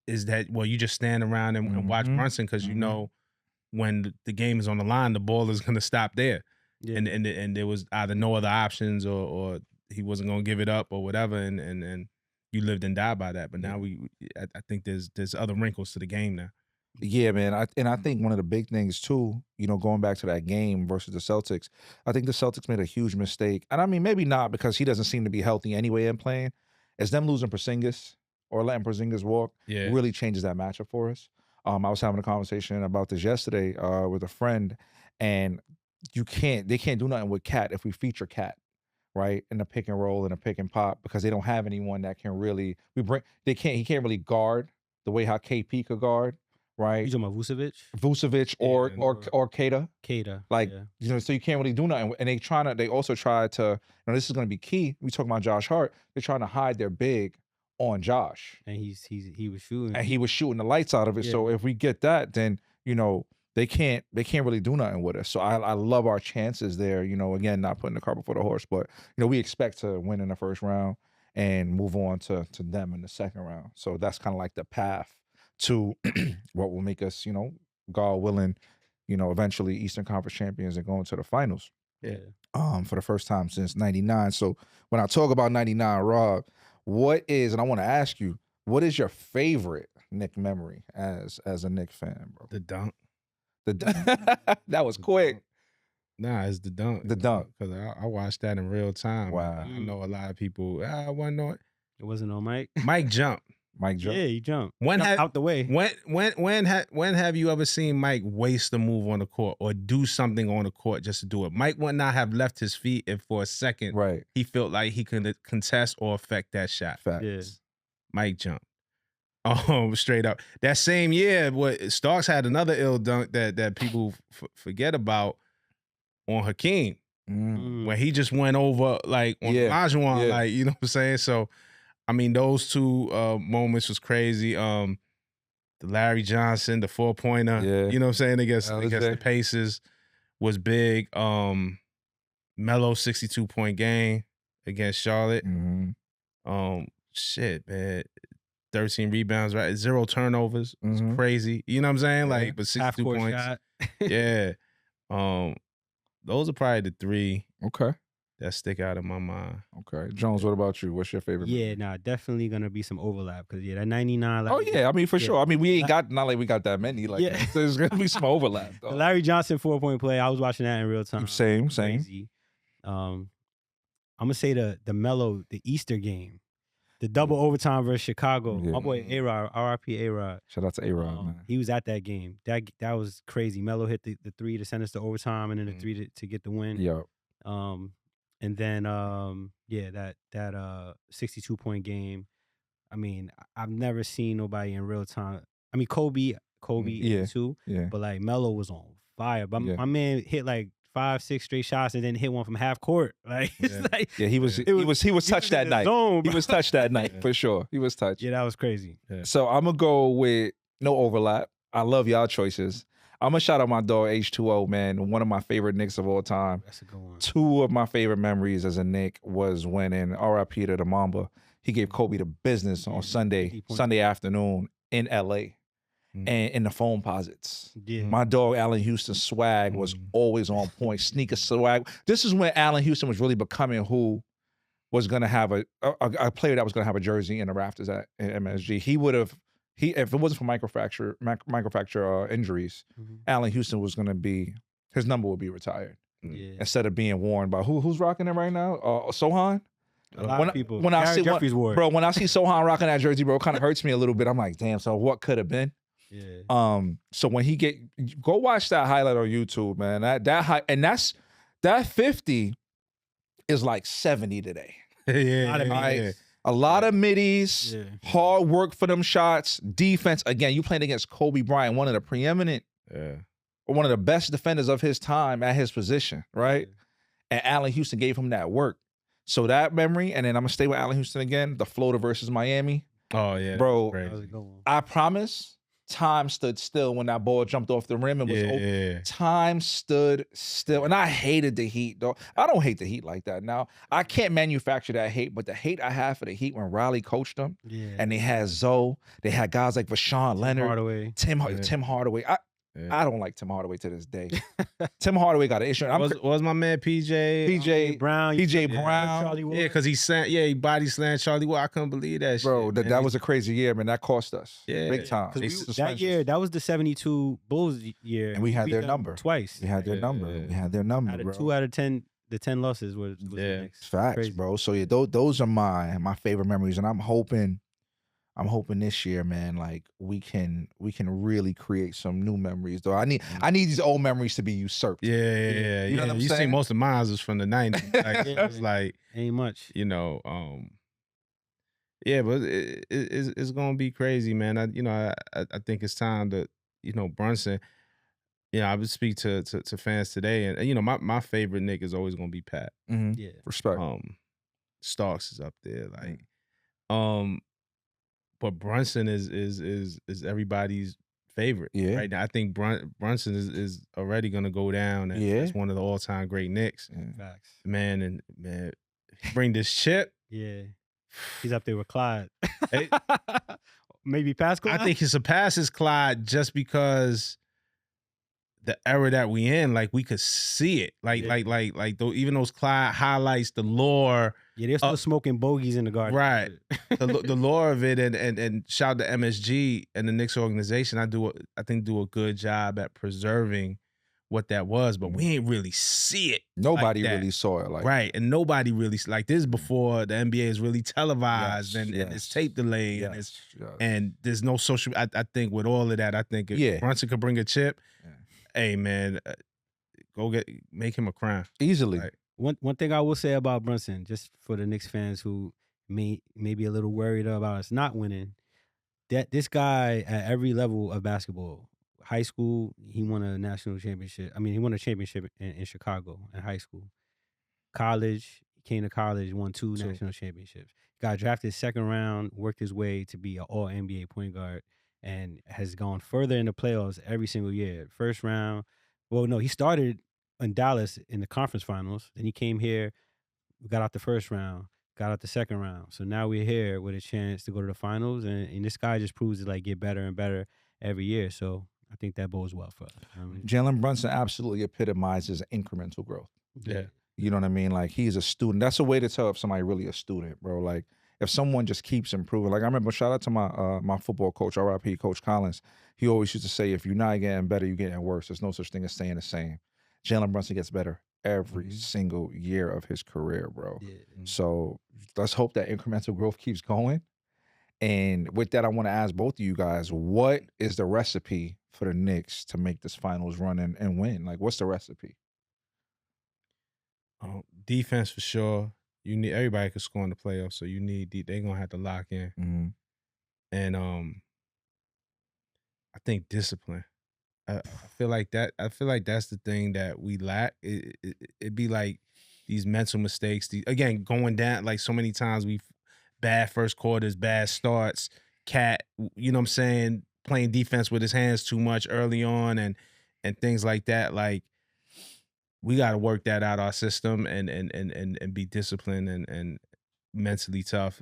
is that you just stand around and watch Mhm. Brunson because Mhm. when the game is on the line, the ball is going to stop there. Yeah. And there was either no other options or he wasn't going to give it up or whatever. And you lived and died by that. But now I think there's other wrinkles to the game now. Yeah, man. I think one of the big things too, going back to that game versus the Celtics, I think the Celtics made a huge mistake. And I mean, maybe not because he doesn't seem to be healthy anyway in playing. Is them losing Porzingis or letting Porzingis walk Yeah. really changes that matchup for us. I was having a conversation about this yesterday with a friend, and they can't do nothing with KAT if we feature KAT, right, in the pick and roll and a pick and pop because they don't have anyone that can really he can't really guard the way how KP could guard, right? You talking about Vucevic or Kata. Kata. Like, yeah. So you can't really do nothing. And they also try to, this is going to be key. We talking about Josh Hart. They're trying to hide their big on Josh. And he was shooting. And he was shooting the lights out of it. Yeah. So if we get that, then you know, they can't really do nothing with us. So I love our chances there. You know, again, not putting the cart before the horse, but you know, we expect to win in the first round and move on to them in the second round. So that's kind of like the path to what will make us, you know, God willing, you know, eventually Eastern Conference champions and going to the finals. Yeah. For the first time since '99. So when I talk about '99, Rob, what is, and I want to ask you, what is your favorite Knick memory as a Knick fan, bro? The dunk. That was quick. Nah, it's the dunk. The dunk. Because I watched that in real time. Wow. I know a lot of people, I wasn't know it. It wasn't on Mike. Mike jumped. Mike jumped. Yeah, he jumped. When Jumped have- out the way. When have you ever seen Mike waste a move on the court or do something on the court just to do it? Mike would not have left his feet if for a second Right. he felt like he could contest or affect that shot. Facts. Yeah. Mike jumped. Straight up. That same year, what Starks had another ill dunk that people forget about on Hakeem. When he just went over like on Olajuwon, like, you know what I'm saying? So, I mean, those two moments was crazy. The Larry Johnson, the 4-pointer, you know what I'm saying, against the Pacers was big. Melo 62-point game against Charlotte. Shit, man. 13 rebounds, right? 0 turnovers. It's crazy. You know what I'm saying? Like, but 62 points. Shot. Yeah. Those are probably the three that stick out in my mind. Okay. Jones, what about you? What's your favorite? Yeah, nah, definitely gonna be some overlap because that 99. Oh yeah, I mean for sure. I mean we ain't got not like we got that many. Like there's gonna be some overlap. The Larry Johnson 4-point play. I was watching that in real time. Same. Crazy. I'm gonna say the Melo, the Easter game, the double overtime versus Chicago. My boy A-Rod, RIP A-Rod. Shout out to A-Rod, man. He was at that game. That was crazy. Melo hit the 3 to send us to overtime, and then the 3 to get the win. Yeah. And then that 62-point game. I mean, I've never seen nobody in real time. I mean, Kobe too. Yeah. But like Melo was on fire. But Yeah. my man hit like 5-6 straight shots and then hit one from half court. Like, he was touched that night. Zone, he was touched that night for sure. He was touched. Yeah, that was crazy. Yeah. So I'm gonna go with no overlap. I love y'all choices. I'm gonna shout out my dog H2O, man. One of my favorite Knicks of all time. That's a good one. 2 of my favorite memories as a Knick was when in RIP to the Mamba, he gave Kobe the business on Sunday afternoon in LA. And in the phone posits. Yeah. My dog Allen Houston's swag was always on point. Sneaker swag. This is when Allen Houston was really becoming who was gonna have a player that was gonna have a jersey in the rafters at MSG. If it wasn't for microfracture injuries, Allen Houston was gonna be, his number would be retired. Yeah. Instead of being worn by who's rocking it right now? Sohan? A lot of people. When I see Jeffries wore it. bro, when I see Sohan rocking that jersey, bro, it kind of hurts me a little bit. I'm like, damn, so what could have been? Yeah. So when go watch that highlight on YouTube, man. That 50 is like 70 today. A lot of middies, hard work for them shots, defense. Again, you playing against Kobe Bryant, one of the preeminent, one of the best defenders of his time at his position, right? And Allen Houston gave him that work. So that memory, and then I'm gonna stay with Allen Houston again, the floater versus Miami. Oh yeah, bro. One. I promise, time stood still when that ball jumped off the rim and was open. Time stood still. And I hated the Heat, though. I don't hate the Heat like that. Now, I can't manufacture that hate, but the hate I have for the Heat when Riley coached them, and they had Zoe, they had guys like Rashawn Leonard, Hardaway. Tim Hardaway. I don't like Tim Hardaway to this day. Tim Hardaway got an issue. Was my man PJ Brown? PJ Brown. Charlie Ward. Yeah, because he body slammed Charlie Ward. I couldn't believe that bro, shit. That was a crazy year, man. That cost us. Big time. That year, that was the 72 Bulls year. And we had beat their them number. Twice. We had their number. We had their number, bro. 2 out of 10, the 10 losses was the Knicks. Facts, Crazy. bro. So yeah, those are my favorite memories. And I'm hoping this year, man, like we can really create some new memories. Though I need these old memories to be usurped. Yeah. You know what I'm you saying? see, most of mine was from the 90s. Like, it's like ain't much. You know, yeah, but it's gonna be crazy, man. I think it's time to, Brunson. I would speak to fans today, and my favorite Knick is always gonna be Pat. Mm-hmm. Yeah, respect. Starks is up there, like, but Brunson is everybody's favorite right now. I think Brunson is already going to go down as one of the all-time great Knicks. Facts. Man, bring this chip. Yeah. He's up there with Clyde. Maybe past Clyde? I think he surpasses Clyde just because the era that we in, like we could see it. Even those Clyde highlights, the lore. Yeah, they're still smoking bogeys in the garden. Right. the lore of it and shout out to MSG and the Knicks organization. I think do a good job at preserving what that was, but we ain't really see it. Nobody like really saw it like right. And nobody really like this before the NBA is really televised and it's tape delayed and there's no social. I think with all of that, I think if Brunson could bring a chip, hey man, make him a crown easily. Like, one thing I will say about Brunson, just for the Knicks fans who may be a little worried about us not winning, that this guy at every level of basketball, high school, he won a national championship. I mean, he won a championship in Chicago in high school. College, he came to college, won two national championships. Got drafted second round, worked his way to be an all-NBA point guard, and has gone further in the playoffs every single year. First round, well, no, he started in Dallas in the conference finals. Then he came here, got out the first round, got out the second round. So now we're here with a chance to go to the finals, and this guy just proves to like get better and better every year. So I think that bodes well for us. Jalen Brunson absolutely epitomizes incremental growth. Yeah. You know what I mean? Like he's a student. That's a way to tell if somebody really a student, bro. Like if someone just keeps improving. Like I remember, shout out to my football coach, RIP, Coach Collins. He always used to say, if you're not getting better, you're getting worse. There's no such thing as staying the same. Jalen Brunson gets better every single year of his career, bro. Yeah. So let's hope that incremental growth keeps going. And with that, I want to ask both of you guys, what is the recipe for the Knicks to make this finals run and win? Like, what's the recipe? Defense for sure. You need everybody could score in the playoffs, so you need they're gonna have to lock in. Mm-hmm. And I think discipline. I feel like that's the thing that we lack. It'd be like these mental mistakes. Again, going down like so many times we bad first quarters, bad starts. KAT, you know what I'm saying, playing defense with his hands too much early on and things like that. Like we got to work that out our system and be disciplined and mentally tough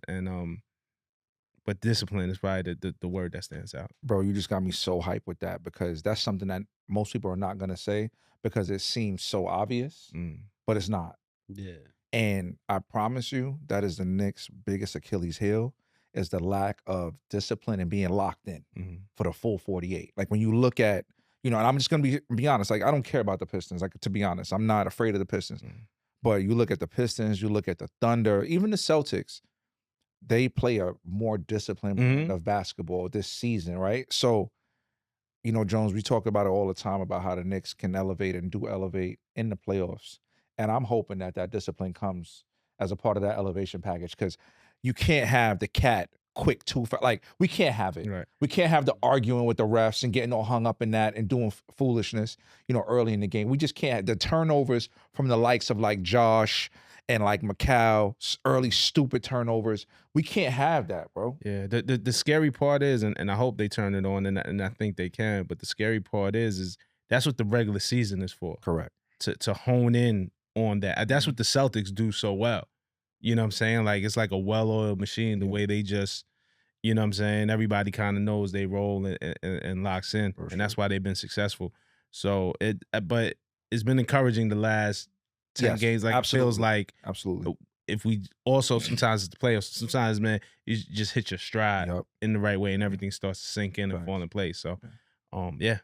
but discipline is probably the word that stands out. Bro, you just got me so hyped with that because that's something that most people are not going to say because it seems so obvious, but it's not. Yeah. And I promise you that is the Knicks' biggest Achilles heel is the lack of discipline and being locked in for the full 48. Like when you look at, and I'm just going to be honest, like I don't care about the Pistons. Like to be honest, I'm not afraid of the Pistons. But you look at the Pistons, you look at the Thunder, even the Celtics, they play a more disciplined brand of basketball this season, right? So, Jones, we talk about it all the time about how the Knicks can elevate and do elevate in the playoffs. And I'm hoping that discipline comes as a part of that elevation package because you can't have the KAT quick like we can't have it. Right. We can't have the arguing with the refs and getting all hung up in that and doing foolishness, early in the game. We just can't. The turnovers from the likes of like Josh and like Mikal, early stupid turnovers. We can't have that, bro. Yeah, the scary part is, and I hope they turn it on, and I think they can. But the scary part is that's what the regular season is for. Correct. To hone in on that. That's what the Celtics do so well. You know what I'm saying? Like it's like a well-oiled machine. The way they just, you know what I'm saying? Everybody kind of knows they roll and locks in, and that's why they've been successful. So but it's been encouraging the last 10 games. Like absolutely. It feels like absolutely. If we also sometimes it's the playoffs, sometimes man, you just hit your stride in the right way, and everything starts to sink in and fall in place. So, yeah.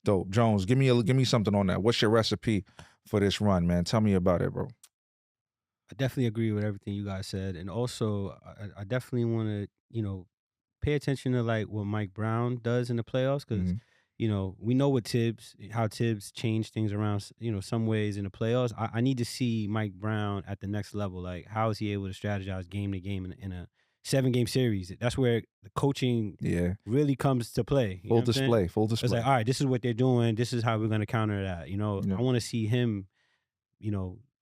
Dope. Jones, give me something on that. What's your recipe for this run, man? Tell me about it, bro. I definitely agree with everything you guys said, and also I definitely want to pay attention to like what Mike Brown does in the playoffs because we know what how Tibbs changed things around some ways in the playoffs. I need to see Mike Brown at the next level. Like how is he able to strategize game to game in a 7-game series? That's where the coaching really comes to play. Full display. It's like, all right, this is what they're doing. This is how we're going to counter that. I want to see him,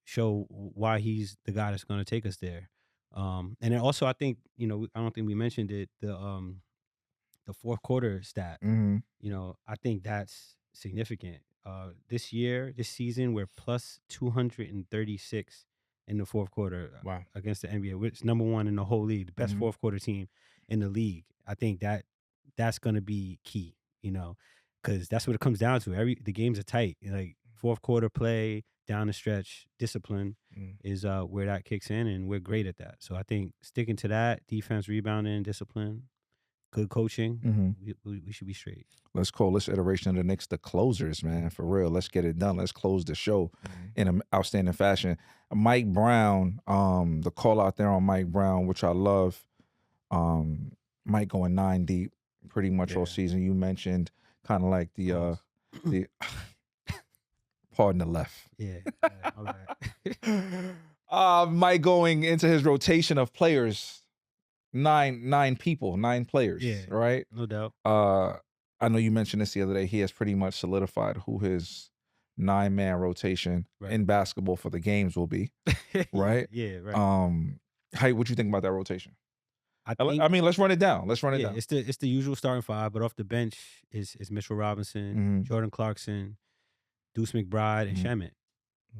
show why he's the guy that's going to take us there. And then also, I think I don't think we mentioned it. The the fourth quarter stat. Mhm. You know, I think that's significant. This season, we're plus 236 in the fourth quarter Wow. against the NBA, which is number one in the whole league, the best Mhm. fourth quarter team in the league. I think that's going to be key, you know, because that's what it comes down to. The games are tight. Like fourth quarter play, down the stretch, discipline is where that kicks in, and we're great at that. So I think sticking to that, defense, rebounding, discipline, good coaching, Mhm. we should be straight. Let's call this iteration of the Knicks the closers, man. For real. Let's get it done. Let's close the show in an outstanding fashion. Mike Brown, the call out there on Mike Brown, which I love. Mike going 9 deep pretty much all season. You mentioned kind of like the pardon the left. Yeah. All right. Mike going into his rotation of players, nine people, 9 players. Yeah. Right? No doubt. I know you mentioned this the other day. He has pretty much solidified who his 9-man rotation in basketball for the games will be. Right? Yeah, right. What you think about that rotation? I mean, let's run it down. Let's run it down. It's the usual starting 5, but off the bench is Mitchell Robinson, Jordan Clarkson, Deuce McBride, and Shamet.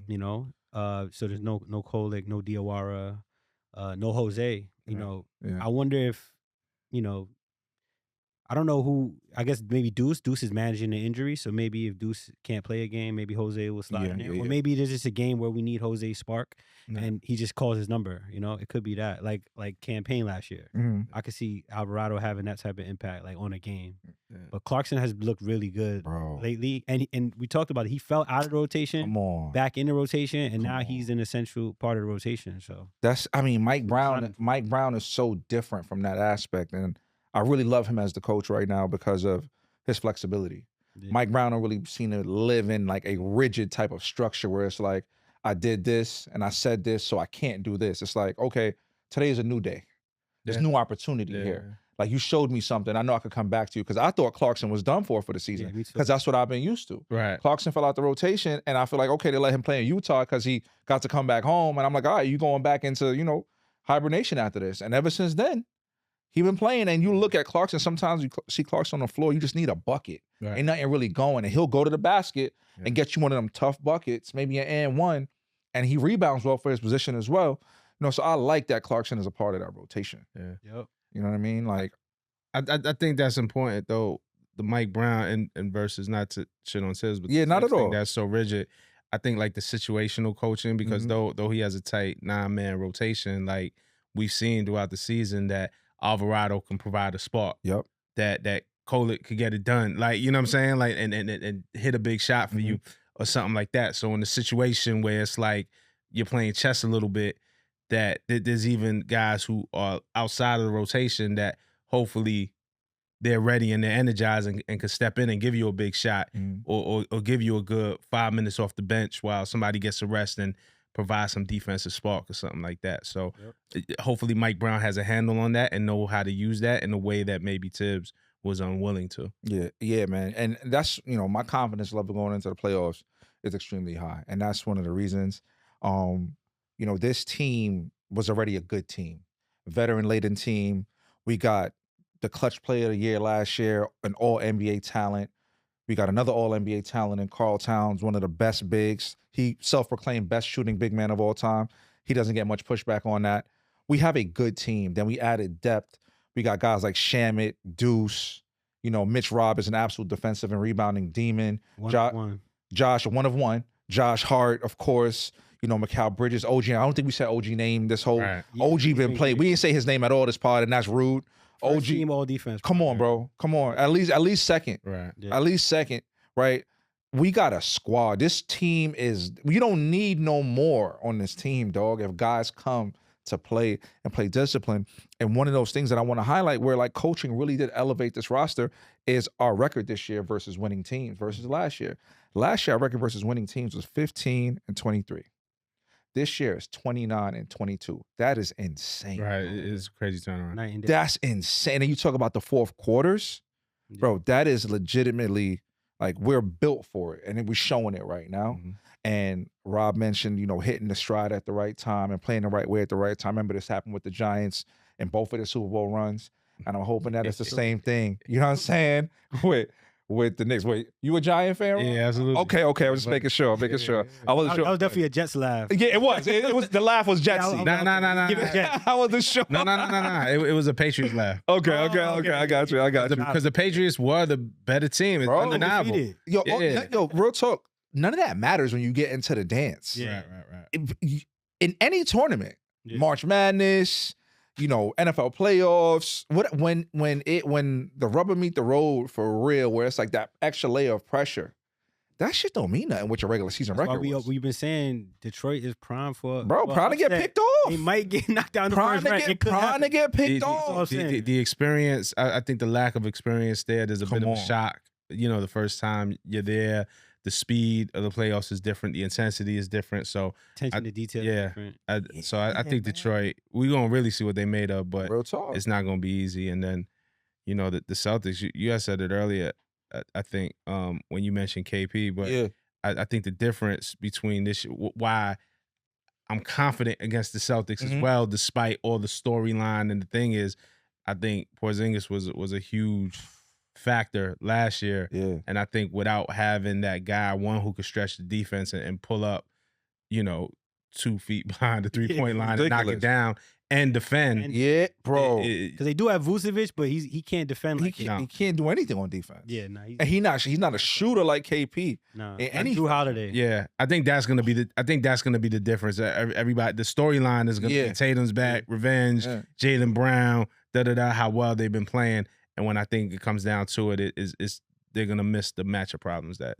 You know, so there's no Kolek, no Diawara, no Jose. You know, I wonder if, you know, I don't know who. I guess maybe Deuce. Deuce is managing the injury, so maybe if Deuce can't play a game, maybe Jose will slide in there. Or maybe there's just a game where we need Jose's spark, and he just calls his number. You know, it could be that, like campaign last year. I could see Alvarado having that type of impact, like on a game. But Clarkson has looked really good lately, and we talked about it. He fell out of the rotation, back in the rotation, and now he's an essential part of the rotation. So Mike Brown. Mike Brown is so different from that aspect, and I really love him as the coach right now because of his flexibility. Yeah. Mike Brown don't really seem to live in like a rigid type of structure where it's like, I did this and I said this, so I can't do this. It's like, okay, today is a new day. There's new opportunity here. Like, you showed me something. I know I could come back to you because I thought Clarkson was done for the season because that's what I've been used to. Right. Clarkson fell out the rotation, and I feel like, okay, they let him play in Utah because he got to come back home. And I'm like, all right, you going back into, you know, hibernation after this. And ever since then, he been playing, and you look at Clarkson. Sometimes you see Clarkson on the floor. You just need a bucket. Ain't nothing really going, and he'll go to the basket and get you one of them tough buckets, maybe an and one, and he rebounds well for his position as well. You know, so I like that Clarkson is a part of that rotation. Yeah. Yep. You know what I mean? Like, I think that's important though. The Mike Brown and versus, not to shit on Tibbs, but not at all. That's so rigid. I think like the situational coaching, because though he has a tight 9-man rotation, like we've seen throughout the season that Alvarado can provide a spark. Yep. That Kolek could get it done. Like, you know what I'm saying? Like, and hit a big shot for you or something like that. So in the situation where it's like you're playing chess a little bit, that there's even guys who are outside of the rotation that hopefully they're ready and they're energized and can step in and give you a big shot or give you a good 5 minutes off the bench while somebody gets a rest and provide some defensive spark or something like that. So hopefully Mike Brown has a handle on that and know how to use that in a way that maybe Tibbs was unwilling to. Yeah, man. And that's, you know, my confidence level going into the playoffs is extremely high. And that's one of the reasons. You know, this team was already a good team, veteran-laden team. We got the clutch player of the year last year, an all-NBA talent. We got another all-NBA talent in Karl Towns, one of the best bigs. He self-proclaimed best shooting big man of all time. He doesn't get much pushback on that. We have a good team. Then we added depth. We got guys like Shamet, Deuce, you know, Mitch Rob is an absolute defensive and rebounding demon. Josh, one of one. Josh Hart, of course. You know, Mikal Bridges, OG. I don't think we said OG name this whole OG been played. We didn't say his name at all this pod, and that's rude. OG team all defense. Come on, bro. Come on. At least second. Right. Yeah. At least second, right? We got a squad. This team is, you don't need no more on this team, dog. If guys come to play and play discipline. And one of those things that I want to highlight where like coaching really did elevate this roster is our record this year versus winning teams versus last year. Last year, our record versus winning teams was 15-23. This year is 29-22. That is insane. Right. It's a crazy turnaround. That's insane. And you talk about the fourth quarters, bro, that is legitimately like we're built for it. And we're showing it right now. And Rob mentioned, you know, hitting the stride at the right time and playing the right way at the right time. Remember, this happened with the Giants in both of their Super Bowl runs. and I'm hoping that it's the same thing. You know what I'm saying? With the Knicks. Wait, you a Giant fan? Rob? Yeah, absolutely. Okay. I was just making sure. I wasn't sure. That was definitely a Jets laugh. Yeah, it was. It was. The laugh was Jetsy. Nah. Give it Jets. I wasn't sure. No. It was a Patriots laugh. Okay. I got you. Because the Patriots were the better team. It's Bro, undeniable. undefeated. Yo, real talk. None of that matters when you get into the dance. Yeah. Right. In any tournament, Yeah. March Madness, NFL playoffs. When the rubber meet the road for real, where it's like that extra layer of pressure, that shit don't mean nothing with your regular season That's why record. we've been saying Detroit is prime for Prime to get upset. picked off. They might get knocked down the Prime first round. It could to happen. get picked The- off. The experience, I think the lack of experience there's a Come bit of a on. shock. The first time you're there, the speed of the playoffs is different. The intensity is different. So, Attention to detail. yeah. Is different. I think Detroit, we're going to really see what they made of, but Real talk. it's not going to be easy. And then, the Celtics, you guys said it earlier, I think, when you mentioned KP, but Yeah. I think the difference between this, why I'm confident against the Celtics as well, despite all the storyline. And the thing is, I think Porzingis was a huge factor last year. Yeah. And I think without having that guy, one who could stretch the defense and pull up, 2 feet behind the 3-point line and knock ridiculous. it down and defend. Yeah, bro. Because they do have Vucevic, but he can't defend like He can't do anything on defense. Yeah, nah, And he's not a shooter like KP. nah. in Like any Drew Holiday. Yeah, I think that's gonna be the difference. Everybody, the storyline is gonna be Tatum's back, revenge, Yeah. Jaylen Brown, how well they've been playing. And when I think it comes down to it, it's they're gonna miss the matchup problems that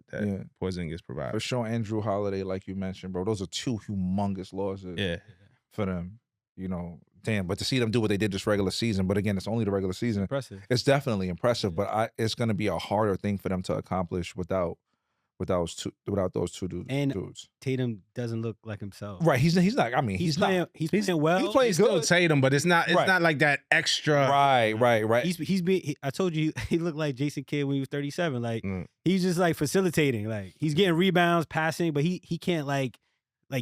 Porzingis provides. For sure, Andrew Holiday, like you mentioned, bro, those are 2 humongous losses Yeah, for them. Damn. But to see them do what they did this regular season, but again, it's only the regular season. Impressive. It's definitely impressive, but it's going to be a harder thing for them to accomplish without those two dudes. And Tatum doesn't look like himself. Right, he's not. I mean, He's playing well. He's playing he's still good. Tatum, but it's not like that extra. Right. I told you he looked like Jason Kidd when he was 37. Like Mm. he's just like facilitating. Like he's getting rebounds, passing, but he can't like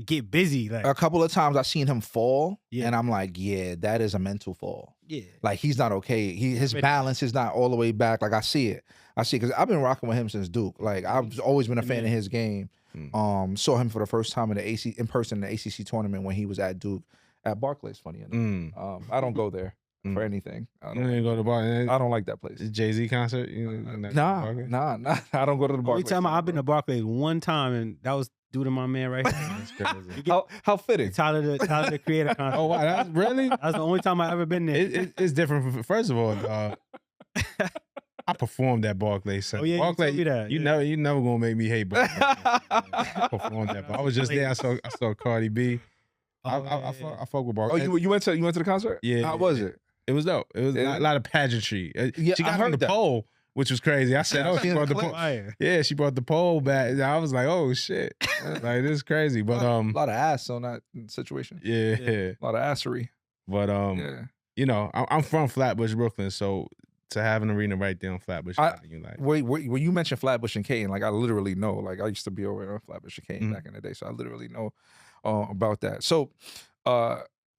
get busy. Like A couple of times I've seen him fall, Yeah. and I'm like, yeah, that is a mental fall. yeah. Like he's not okay. His balance is not all the way back. Like I see it because I've been rocking with him since Duke. Like I've always been a fan of his game. Saw him for the first time in person in the ACC tournament when he was at Duke at Barclays. Funny enough, I don't go there for anything. I You didn't go to the bar. I don't like that place. Jay-Z concert? Nah. I don't go to the Only Barclays. time I've been to Barclays one time, and that was due to my man right here. That's crazy. How fitting. Tyler the Creator concert. Oh, wow, that's really? That's the only time I ever been there. It's different. First of all, I performed at Barclays. So Oh, yeah, you Barclays, told me that, you yeah. never gonna make me hate Barclays. I performed that. I was just there. I saw Cardi B. I fuck with Oh, Barclays. you went to the concert? Yeah. How was it? It was dope. It was a lot of pageantry. Yeah, She I got heard on the that. pole, which was crazy. I said, "Oh, she brought the pole." Fire. Yeah, she brought the pole back. I was like, "Oh shit!" Like this is crazy. But a lot of ass on that situation. yeah. A lot of assery. But Yeah. I'm from Flatbush, Brooklyn, so to have an arena right there on Flatbush, you like. When you mentioned Flatbush and Caton, like I literally know. Like I used to be over there on Flatbush and Caton back in the day, so I literally know about that. So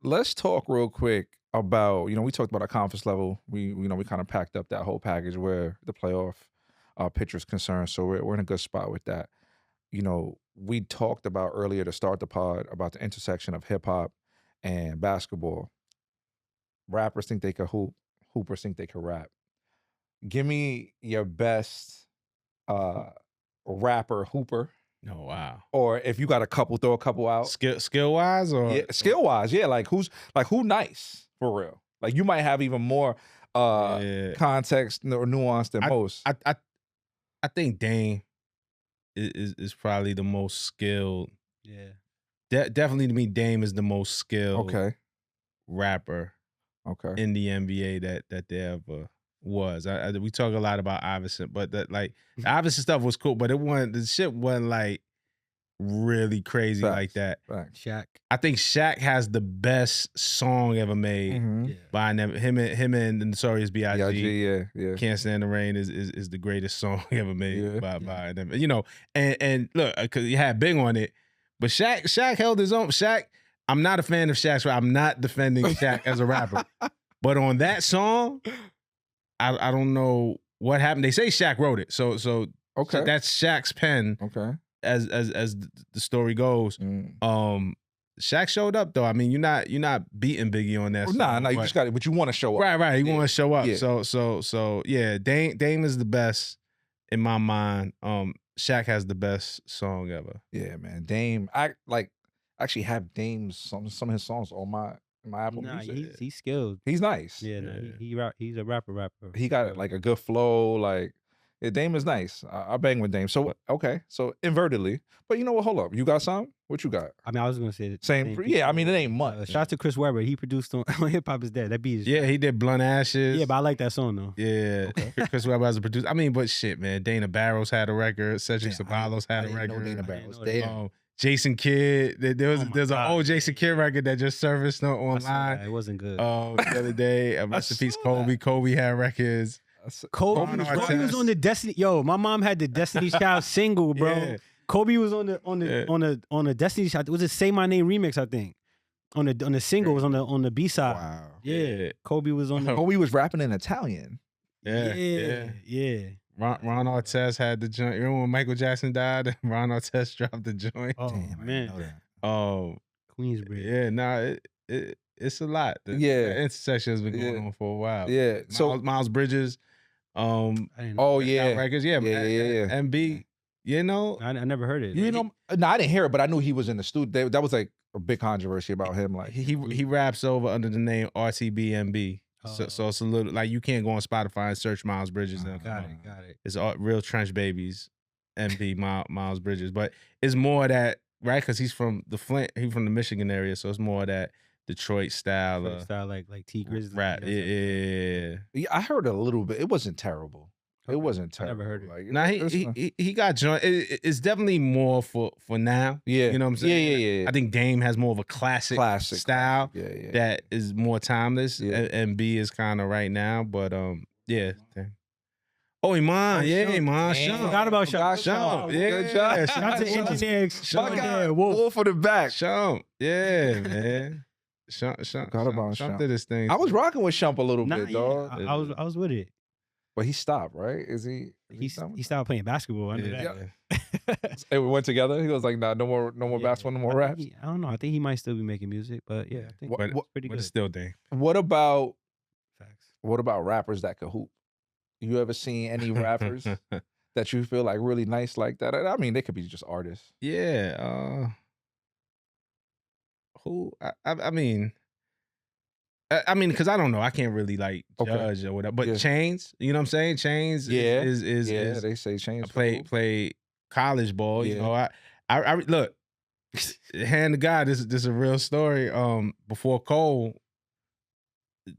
let's talk real quick about, we talked about our conference level. We kind of packed up that whole package where the playoff picture is concerned. So we're in a good spot with that. We talked about earlier to start the pod about the intersection of hip hop and basketball. Rappers think they can hoop. Hoopers think they can rap. Give me your best rapper hooper, Oh wow. or if you got a couple, throw a couple out. Skill wise or Skill wise, yeah. Like who nice for real. Like you might have even more context or nuance than most. I think Dame is probably the most skilled. Yeah. Definitely to me, Dame is the most skilled rapper Okay. in the NBA that there ever was. We talk a lot about Iverson, but the Iverson stuff was cool, but the shit wasn't like really crazy like that. Facts. Shaq. I think Shaq has the best song ever made. Mhm. Yeah. By him and Notorious B.I.G. Yeah. Can't Stand the Rain is the greatest song ever made Yeah. by them. And look, because you had Big on it, but Shaq held his own. I'm not a fan of Shaq's rap. I'm not defending Shaq as a rapper. But on that song, I don't know what happened. They say Shaq wrote it, so Okay. that's Shaq's pen. Okay. As the story goes, Shaq showed up though. I mean, you're not beating Biggie on that. Nah, you just got it, but you want to show up. Right. You want to show up. Yeah. So yeah, Dame is the best in my mind. Shaq has the best song ever. Yeah, man. Dame, I actually have Dame's some of his songs on my Apple Music. He's skilled. He's nice. Yeah, no, he's a rapper. He got like a good flow. Like, yeah, Dame is nice. I bang with Dame. So okay, so invertedly. But you know what? Hold up. You got some? What you got? I mean, I was gonna say the Same. Yeah, I mean, it ain't much. Shout out to Chris Webber. He produced on Hip Hop Is Dead. That beat is he did Blunt Ashes. Yeah, but I like that song though. Yeah, Chris Webber as a producer. I mean, but shit, man. Dana Barros had a record. Cedric Ceballos had a record. Dana Barros. Jason Kidd. There's an old Jason Kidd record that just surfaced online. It wasn't good. The other day, rest in peace, Kobe. Kobe had records. Kobe was on the Destiny. Yo, my mom had the Destiny Child single, bro. Yeah. Kobe was on the Destiny Child. Was it Say My Name remix? I think on the single was on the B side. Wow. Yeah. Kobe was on the. Kobe was rapping in Italian. Yeah. Ron Artest had the joint. You remember when Michael Jackson died? Ron Artest dropped the joint. Oh Damn, man. Queensbridge. Yeah. Nah, it's a lot. The intersection has been going on for a while. Yeah. So Miles Bridges. Records. Yeah. MB. You know, I never heard it. You know, no, I didn't hear it, but I knew he was in the studio. That was like a big controversy about him. Like he raps over under the name RTBMB. So it's a little like you can't go on Spotify and search Miles Bridges. Got it. It's all Real Trench Babies, MB Miles Bridges, but it's more of that right because he's from the Flint. He's from the Michigan area, so it's more of that Detroit style, like T Grizzly rap. Yeah. I heard a little bit. It wasn't terrible. It wasn't terrible. I never heard it. Like, nah, he got joined. It's definitely more for now. Yeah, you know what I'm saying. Yeah. I think Dame has more of a classic style. Yeah. That is more timeless. Yeah. And B is kind of right now, but yeah. Oh, Iman, Iman. Forgot about Shump. Yeah, good job. Shout out to engineers. Wolf for the back. Shump, yeah, man. Shump did his thing. I was rocking with Shump a little bit, dog. I was with it. But he stopped, right? Is he? He stopped playing basketball under that. Hey, we went together. He was like, "Nah, no more basketball, no more raps." I don't know. I think he might still be making music, but yeah, I think it's pretty good. But it's still Dame. What about Facts. What about rappers that could hoop? You ever seen any rappers that you feel like really nice like that? I mean, they could be just artists. Yeah. Who? I mean, because I don't know. I can't really like judge or whatever. But Chains, you know what I'm saying? Chains is they say Chains. Play college ball. You know, I look, hand to God, this is a real story. Before Cole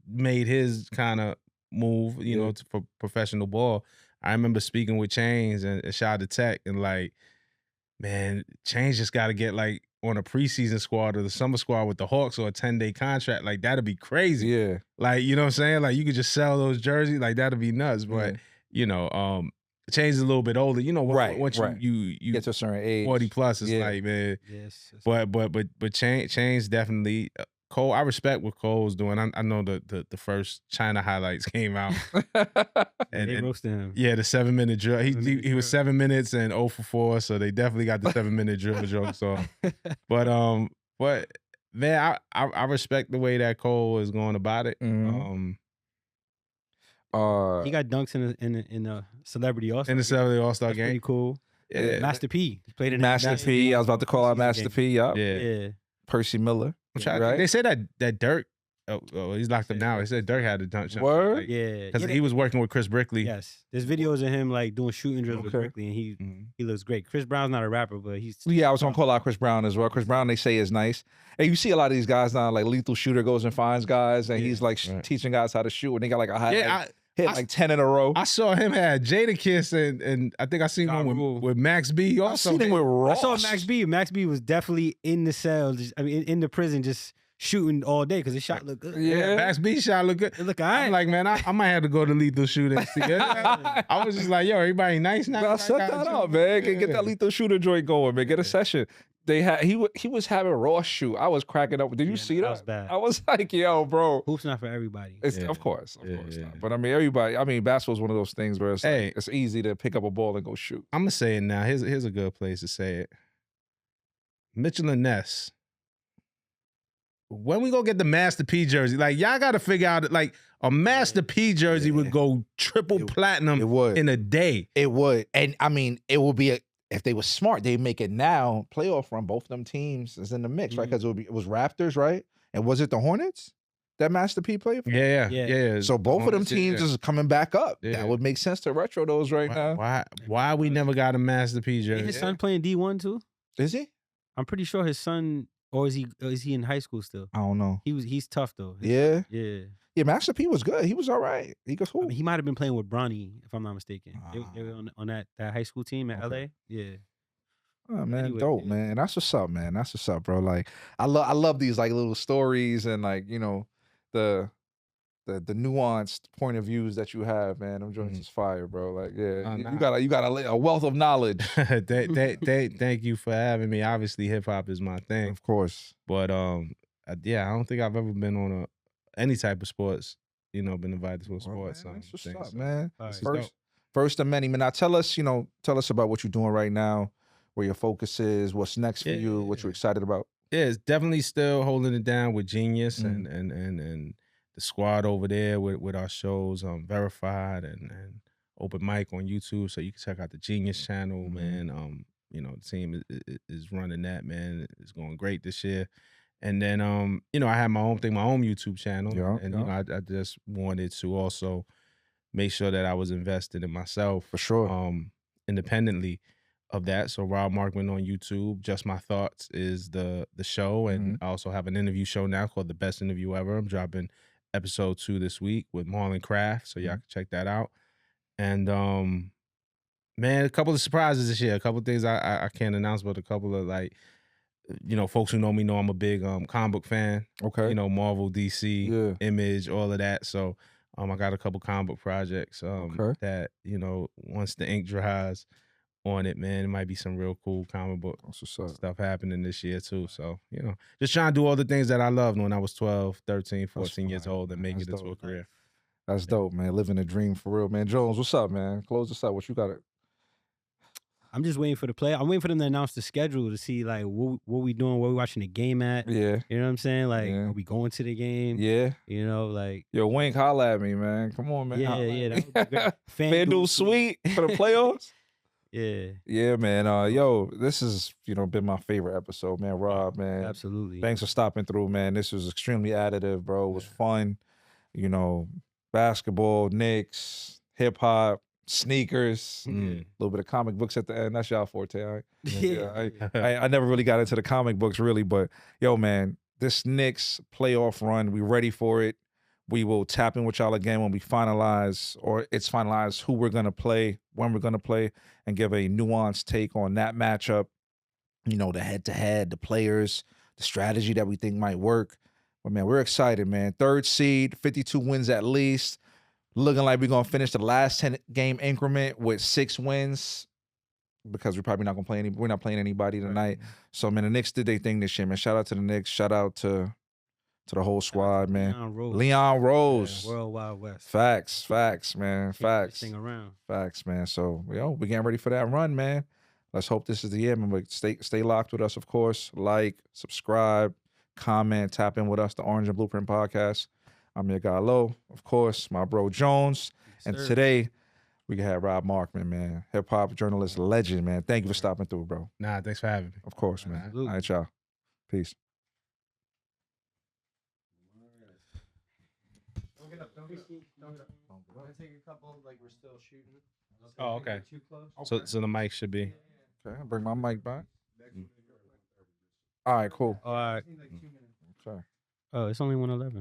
made his kind of move, you know, for professional ball, I remember speaking with Chains and shout out to Tech and like, man, Chains just got to get like on a preseason squad or the summer squad with the Hawks or a 10-day contract. Like that'd be crazy. Yeah. Like, you know what I'm saying? Like you could just sell those jerseys. Like that'd be nuts. But, you know, Chains is a little bit older. You know, once you get to a certain age, 40 plus, it's like, man. Yes. But Chains definitely. Cole, I respect what Cole's doing. I know the first China highlights came out. and they roasted him. Yeah, the 7-minute drill. He was 7 minutes and 0 for 4, so they definitely got the 7-minute drill jokes on. But man, I respect the way that Cole is going about it. Mm-hmm. He got dunks in the Celebrity All-Star. In the Celebrity All-Star game. Pretty cool. Yeah. Master P. He played in Master P. I was about to call out Master P. Yup. Yeah. Percy Miller. Right? They say that Dirk, he's locked up now. They said Dirk had a dunk shot. Word? Like, yeah. Because he was working with Chris Brickley. Yes. There's videos of him like doing shooting drills with Brickley and he looks great. Chris Brown's not a rapper, but he's... Yeah, I was going to call out Chris Brown as well. Chris Brown, they say, is nice. And you see a lot of these guys now, like Lethal Shooter goes and finds guys and he's like teaching guys how to shoot and they got like a high... hit like 10 in a row. I saw him had Jada Kiss and I think I seen one with Max B. Also, I seen him with Ross. I saw Max B. Max B was definitely in the cell, in the prison, just shooting all day because his shot looked good. Yeah, Max B shot looked good. It looked all right. I'm like, man, I might have to go to Lethal Shooter and see it. I was just like, yo, everybody nice now. Set that up, man. Get that Lethal Shooter joint going, man. Get a session. he was having Ross shoot. I was cracking up. Did you see that? That was bad. I was like, yo, bro. Hoops not for everybody. It's of course not. But I mean, everybody. I mean, basketball's one of those things where it's like, it's easy to pick up a ball and go shoot. I'm gonna say it now. Here's a good place to say it. Mitchell and Ness. When we gonna get the Master P jersey? Like, y'all got to figure out, like, a Master P jersey would go triple platinum in a day. It would. And I mean, it would be if they were smart, they'd make it now. Playoff run, both of them teams is in the mix, right? Because it was Raptors, right? And was it the Hornets that Master P played for? Yeah. So both of them teams is coming back up. Yeah. That would make sense to retro those now. Why we never got a Master P jersey? His son playing D1 too? Is he? I'm pretty sure his son, or is he in high school still? I don't know. He's tough though. Yeah. Yeah. Yeah, Master P was good. He was all right. He goes, I mean, he might have been playing with Bronny, if I'm not mistaken. They were on that high school team at LA. Yeah. Oh man, anyway, dope, man. That's what's up, man. That's what's up, bro. Like, I love these like little stories and like, you know, the nuanced point of views that you have, man. Them joints is fire, bro. Like, you got a wealth of knowledge. Thank you for having me. Obviously, hip hop is my thing, of course. But I don't think I've ever been on any type of sports. You know, been invited to a sports. Man, that's what's up, man. Right. First of many. Man, now tell us about what you're doing right now, where your focus is, what's next for you, what you're excited about. Yeah, it's definitely still holding it down with Genius and the squad over there with our shows, Verified and Open Mic on YouTube. So you can check out the Genius channel, man. You know, the team is running that, man. It's going great this year. And then, you know, I have my own YouTube channel. You know, I just wanted to also make sure that I was invested in myself. For sure. Independently of that. So Rob Markman on YouTube, Just My Thoughts is the show. And I also have an interview show now called The Best Interview Ever. I'm dropping episode 2 this week with Marlon Craft. So y'all can check that out. And man, a couple of surprises this year. A couple of things I can't announce, but a couple of like, you know, folks who know me know I'm a big comic book fan. Okay. You know, Marvel, DC, Image, all of that. So I got a couple comic book projects that, you know, once the ink dries on it, man, it might be some real cool comic book stuff happening this year too. So, you know, just trying to do all the things that I loved when I was 12, 13, 14 years old and make it into a career. That's dope, man. Living a dream for real, man. Jones, what's up, man? Close us out. What you got? I'm just waiting for the play. I'm waiting for them to announce the schedule to see like what we doing, where we watching the game at. Yeah. You know what I'm saying? Like, are we going to the game? Yeah. You know, like. Yo, Wink, holla at me, man. Come on, man. Yeah. That would be great. FanDuel Suite for the playoffs? Yeah, man. Yo, this has, you know, been my favorite episode, man. Rob, man. Absolutely. Thanks for stopping through, man. This was extremely additive, bro. It was fun. You know, basketball, Knicks, hip hop, sneakers, a little bit of comic books at the end. That's y'all forte. I never really got into the comic books really, but yo, man, this Knicks playoff run, we ready for it. We will tap in with y'all again when we finalize, or it's finalized who we're gonna play, when we're gonna play, and give a nuanced take on that matchup. You know, the head-to-head, the players, the strategy that we think might work. But man, we're excited, man. 3rd seed, 52 wins at least. Looking like we're going to finish the last 10-game increment with 6 wins because we're probably not going to play we're not playing anybody tonight. So, man, the Knicks did their thing this year, man. Shout out to the Knicks. Shout out to the whole squad, man. Leon Rose. Yeah, World Wild West. Facts, man. Facts. Around. Facts, man. So, yo, we're getting ready for that run, man. Let's hope this is the year, man. But stay locked with us, of course. Like, subscribe, comment, tap in with us, the Orange and Blueprint Podcast. I'm your guy, Lo, of course, my bro Jones. Yes, and today, we can have Rob Markman, man. Hip-hop journalist legend, man. Thank you for stopping through, bro. Nah, thanks for having me. Of course, man. Absolutely. All right, y'all. Peace. Don't get up. Don't get up. I'm going to take a couple, like we're still shooting. Oh, okay. Too close. So the mic should be. Okay, I'll bring my mic back. All right, cool. All right. Okay. Oh, it's only 1:11.